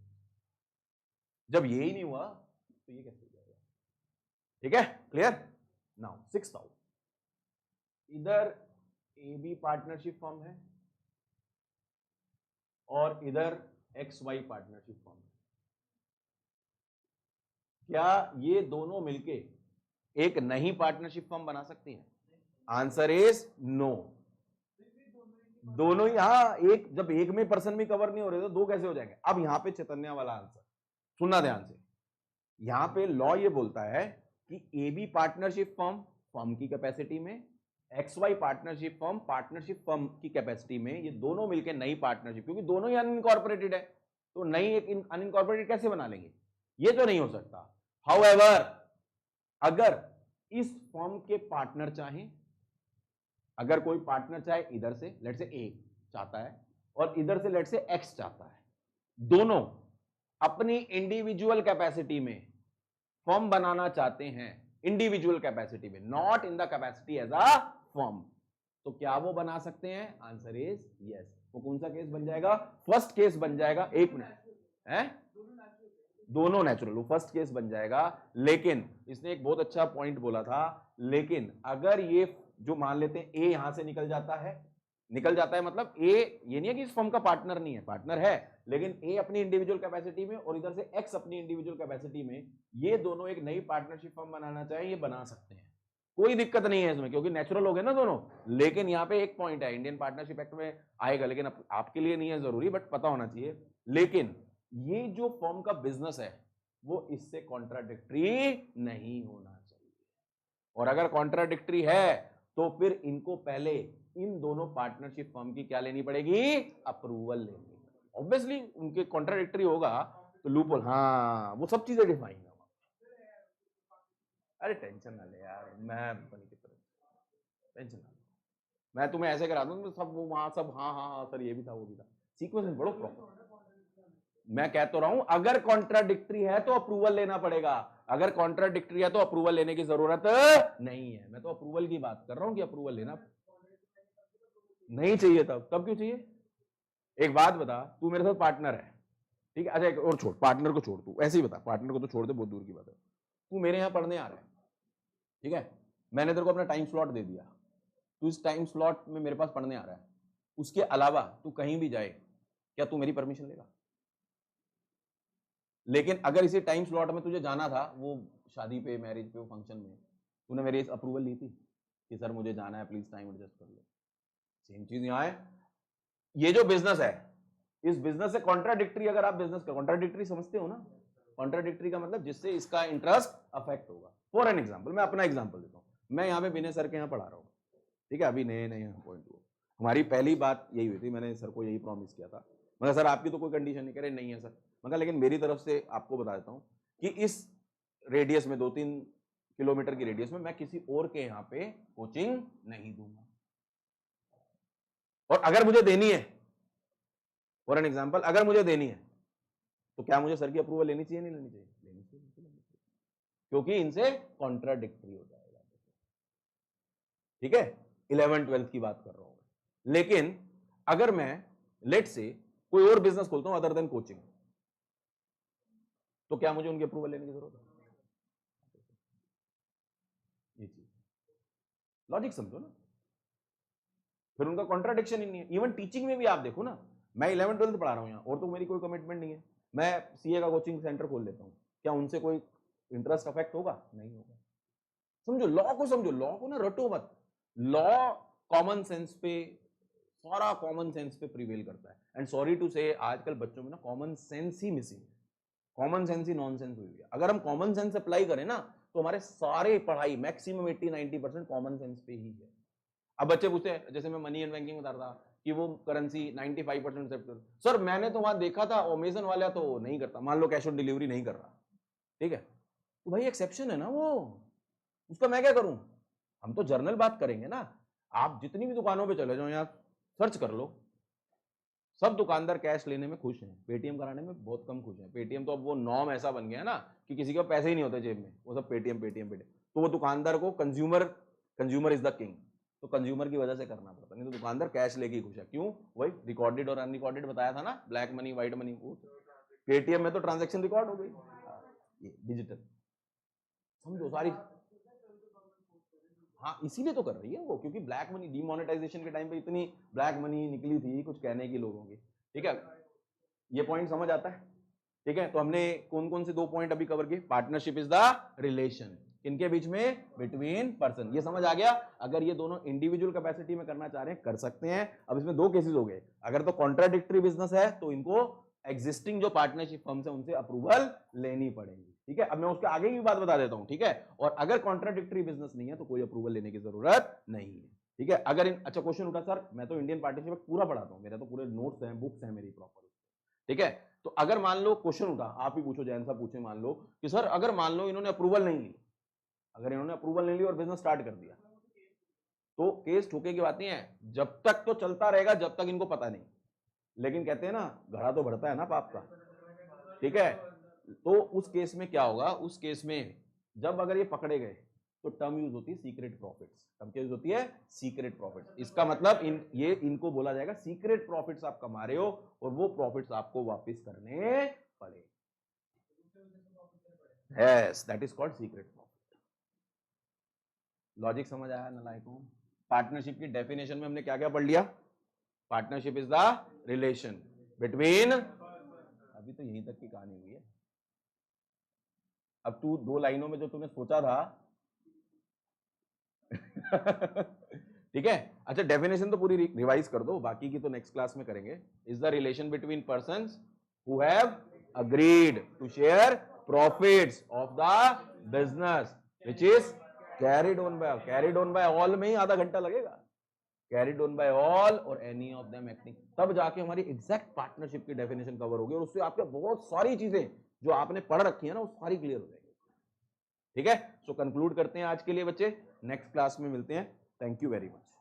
Speaker 1: जब ये ही नहीं हुआ तो ये कैसे हो जाएगा? ठीक है, क्लियर? नाउ 6th आउट, इधर ए बी पार्टनरशिप फॉर्म है और इधर एक्स वाई पार्टनरशिप फॉर्म है, क्या ये दोनों मिलके एक नई पार्टनरशिप फॉर्म बना सकती हैं? Answer is no. दोनों ही, हाँ, एक जब एक में पर्सन भी कवर नहीं हो रहे तो दो कैसे हो जाएंगे? अब यहां पे चैतन्य वाला आंसर सुनना ध्यान से, यहां पे लॉ ये बोलता है कि A B partnership firm firm की कैपेसिटी में, एक्स वाई पार्टनरशिप फर्म की कैपेसिटी में, ये दोनों मिलकर नई पार्टनरशिप, क्योंकि दोनों ही अनइनकॉर्पोरेटेड है, तो नई एक अनइनकॉर्पोरेटेड कैसे बना लेंगे? ये तो नहीं हो सकता। हाउएवर, अगर इस फर्म के पार्टनर चाहें, अगर कोई पार्टनर चाहे इधर से, लेट से ए चाहता है और इधर से लेट से एक्स चाहता है, दोनों अपनी इंडिविजुअल कैपेसिटी में फर्म बनाना चाहते हैं, इंडिविजुअल कैपेसिटी में, not in the capacity as a firm, तो क्या वो बना सकते हैं? Answer is yes. वो कौन सा केस बन जाएगा? फर्स्ट केस बन जाएगा। एक मिनट, है दोनों नेचुरल, वो फर्स्ट केस बन जाएगा। लेकिन इसने एक बहुत अच्छा पॉइंट बोला था, लेकिन अगर ये जो मान लेते हैं ए यहां से निकल जाता है मतलब ए ये नहीं है कि इस फर्म का पार्टनर नहीं है, पार्टनर है, लेकिन ए अपनी इंडिविजुअल कैपेसिटी में और इधर से एक्स अपनी इंडिविजुअल कैपेसिटी में, ये दोनों एक नई पार्टनरशिप फर्म बनाना चाहे, ये बना सकते हैं, कोई दिक्कत नहीं है इसमें, क्योंकि नेचुरल हो गए ना दोनों। लेकिन यहाँ पे एक पॉइंट है, इंडियन पार्टनरशिप एक्ट में आएगा, लेकिन आपके लिए नहीं है जरूरी, बट पता होना चाहिए। लेकिन ये जो फर्म का बिजनेस है वो इससे कॉन्ट्राडिक्टरी नहीं होना चाहिए, और अगर कॉन्ट्राडिक्टरी है तो फिर इनको पहले इन दोनों पार्टनरशिप फर्म की क्या लेनी पड़ेगी? अप्रूवल लेनी पड़ेगी। ऑब्वियसली उनके कॉन्ट्राडिक्टरी होगा तो लूपहोल, हाँ वो सब चीजें डिफाइन है। अरे टेंशन ना ले यार, मैं बनी की तरह टेंशन ना, मैं तुम्हें ऐसे करा दूं सब वो वहां सब हाँ हाँ हाँ सर ये भी था वो भी था, सीक्वेंस में बड़ो प्रॉपर। मैं कह तो रहा हूं अगर कॉन्ट्राडिक्टरी है तो अप्रूवल लेना पड़ेगा, अगर कॉन्ट्राडिक्टरी है तो अप्रूवल लेने की जरूरत नहीं है। मैं तो अप्रूवल की बात कर रहा हूं कि अप्रूवल लेना नहीं चाहिए। तब क्यों चाहिए? एक बात बता, तू मेरे साथ पार्टनर है, ठीक है, अच्छा एक और छोड़, पार्टनर को छोड़, तू ऐसे ही बता, पार्टनर को तो छोड़ दे, बहुत दूर की बात है। तू मेरे यहाँ पढ़ने आ रहा है, ठीक है, मैंने तेरे को अपना टाइम स्लॉट दे दिया, तू इस टाइम स्लॉट में मेरे पास पढ़ने आ रहा है, उसके अलावा तू कहीं भी जाए, क्या तू मेरी परमिशन लेगा? लेकिन अगर इसी टाइम स्लॉट में तुझे जाना था वो शादी पे, मैरिज पे, फंक्शन में, तूने मेरी अप्रूवल ली थी कि सर मुझे जाना है, प्लीज टाइम एडजस्ट कर लो। सेम चीज यहां है, ये जो बिजनेस है, इस बिजनेस से कॉन्ट्राडिक्टरी, अगर आप बिजनेस का कॉन्ट्राडिक्टरी समझते हो ना, कॉन्ट्राडिक्टरी का मतलब जिससे इसका इंटरेस्ट अफेक्ट होगा। फॉर एन एग्जाम्पल, मैं अपना एग्जाम्पल देता हूँ, मैं यहाँ पे विनय सर के यहाँ पढ़ा रहा हूँ, ठीक है, अभी नए नए पॉइंट हुआ, हमारी पहली बात यही हुई थी, मैंने सर को यही प्रॉमिस किया था, मतलब सर आपकी तो कोई कंडीशन नहीं, कह रहे नहीं है सर, मगर लेकिन मेरी तरफ से आपको बता देता हूँ कि इस रेडियस में 2-3 किलोमीटर की रेडियस में मैं किसी और के यहाँ पे कोचिंग नहीं दूंगा, और अगर मुझे देनी है, फॉर एन एग्जाम्पल अगर मुझे देनी है तो क्या मुझे सर की अप्रूवल लेनी चाहिए? नहीं लेनी चाहिए? लेनी चाहिए, क्योंकि इनसे कॉन्ट्राडिक्टरी हो जाएगा, ठीक है। 11th-12th की बात कर रहा हूं। लेकिन अगर मैं लेट से कोई और बिजनेस खोलता हूं अदर देन कोचिंग, तो क्या मुझे उनकी अप्रूवल लेने की जरूरत है? ये चीज लॉजिक समझो ना, फिर उनका कॉन्ट्राडिक्शन ही नहीं है। इवन टीचिंग में भी आप देखो ना, मैं 11th-12th पढ़ा रहा हूं यहां, और तो मेरी कोई कमिटमेंट नहीं है, मैं सीए का कोचिंग सेंटर खोल लेता हूं, क्या उनसे कोई इंटरेस्ट अफेक्ट होगा? नहीं होगा। समझो लॉ को, समझो लॉ को ना, रटो मत। लॉ कॉमन सेंस पे, सारा कॉमन सेंस पे प्रिवेल करता है, एंड सॉरी टू से आजकल बच्चों में ना कॉमन सेंस ही मिसिंग है, कॉमन सेंस ही नॉनसेंस हुई है। अगर हम कॉमन सेंस अप्लाई करें ना तो हमारे सारे पढ़ाई मैक्सिमम 80-90% कॉमन सेंस पे ही है। अब बच्चे पूछते हैं, जैसे मैं मनी एंड बैंकिंग बता रहा था कि वो करेंसी 95% एक्सेप्ट कर, सर मैंने तो वहां देखा था अमेजन वाला तो नहीं करता, मान लो कैश ऑन डिलीवरी नहीं कर रहा, ठीक है, तो भाई एक्सेप्शन है ना वो, उसका मैं क्या करूं? हम तो जर्नल बात करेंगे ना। आप जितनी भी दुकानों पे चले जाओ, यहाँ सर्च कर लो, सब दुकानदार कैश लेने में खुश हैं, पेटीएम कराने में बहुत कम खुश हैं। पेटीएम तो अब वो नॉर्म ऐसा बन गया है ना कि किसी के पैसे ही नहीं होते जेब में, वो सब पेटीएम पेटीएम पेटीएम। तो वो दुकानदार को कंज्यूमर इज द किंग, तो कंज्यूमर की वजह से करना पड़ता, नहीं तो दुकानदार कैश लेके ही खुश है। क्यों? वही रिकॉर्डेड और अनरिकॉर्डेड बताया था ना, black money white money. Paytm में तो ट्रांजेक्शन रिकॉर्ड हो गई, ये डिजिटल, समझो सारी। हाँ इसीलिए तो कर रही है वो, क्योंकि ब्लैक मनी डीमोनेटाइजेशन के टाइम पे इतनी ब्लैक मनी निकली थी, कुछ कहने की लोगों की। ठीक है, ये पॉइंट समझ आता है? ठीक है, तो हमने कौन कौन से 2 पॉइंट अभी कवर किए? पार्टनरशिप इज द रिलेशन इनके बीच में, बिटवीन पर्सन, ये समझ आ गया। अगर ये दोनों इंडिविजुअल कैपेसिटी में करना चाह रहे हैं कर सकते हैं। अब इसमें 2 केसेस हो गए, अगर तो कॉन्ट्राडिक्टरी बिजनेस है तो इनको एग्जिस्टिंग जो पार्टनरशिप फर्म्स है उनसे अप्रूवल लेनी पड़ेगी। ठीक है, अब मैं उसके आगे की बात बता देता हूं। ठीक है, और अगर कॉन्ट्राडिक्टरी बिजनेस नहीं है तो कोई अप्रूवल लेने की जरूरत नहीं है। ठीक है, अगर अच्छा क्वेश्चन उठा, सर मैं तो इंडियन पार्टनरशिप पूरा पढ़ाता हूं, मेरे तो पूरे नोट्स हैं, बुक्स हैं मेरी प्रॉपर। ठीक है, तो अगर मान लो क्वेश्चन उठा, आप ही पूछो, जैन साहब पूछे, मान लो कि सर अगर मान लो इन्होंने अप्रूवल नहीं ली, अगर इन्होंने अप्रूवल नहीं ली और बिजनेस स्टार्ट कर दिया, तो केस ठोके की बात नहीं है, जब तक तो चलता रहेगा जब तक इनको पता नहीं। लेकिन कहते हैं ना, घड़ा तो बढ़ता है ना पाप का। ठीक है, तो उस केस में क्या होगा? उस केस में जब अगर ये पकड़े गए तो टर्म यूज होती है सीक्रेट प्रॉफिट्स। टर्म क्या यूज होती है? Secret profits. इसका मतलब इनको बोला जाएगा सीक्रेट प्रॉफिट्स आप कमा रहे हो और वो प्रॉफिट्स आपको वापस करने पड़े। Yes, that is called secret profit. Logic समझ आया नालायकों? पार्टनरशिप की डेफिनेशन में हमने क्या क्या पढ़ लिया? Partnership is the relation between, अभी तो यहीं तक की कहानी हुई है। अब तू 2 लाइनों में जो तूने सोचा था ठीक है, अच्छा डेफिनेशन तो पूरी रिवाइज कर दो, बाकी की तो नेक्स्ट क्लास में करेंगे। Is the relation between persons who have agreed to share profits of the business which is carried on by all में ही आधा घंटा लगेगा। कैरिड ऑन बाय ऑल और एनी ऑफ देम एक्टिंग, तब जाके हमारी एग्जैक्ट पार्टनरशिप की डेफिनेशन कवर होगी और उससे आपके बहुत सारी चीजें जो आपने पढ़ रखी है ना वो सारी क्लियर हो जाएगी। ठीक है, सो कंक्लूड करते हैं आज के लिए बच्चे, नेक्स्ट क्लास में मिलते हैं। Thank you very much.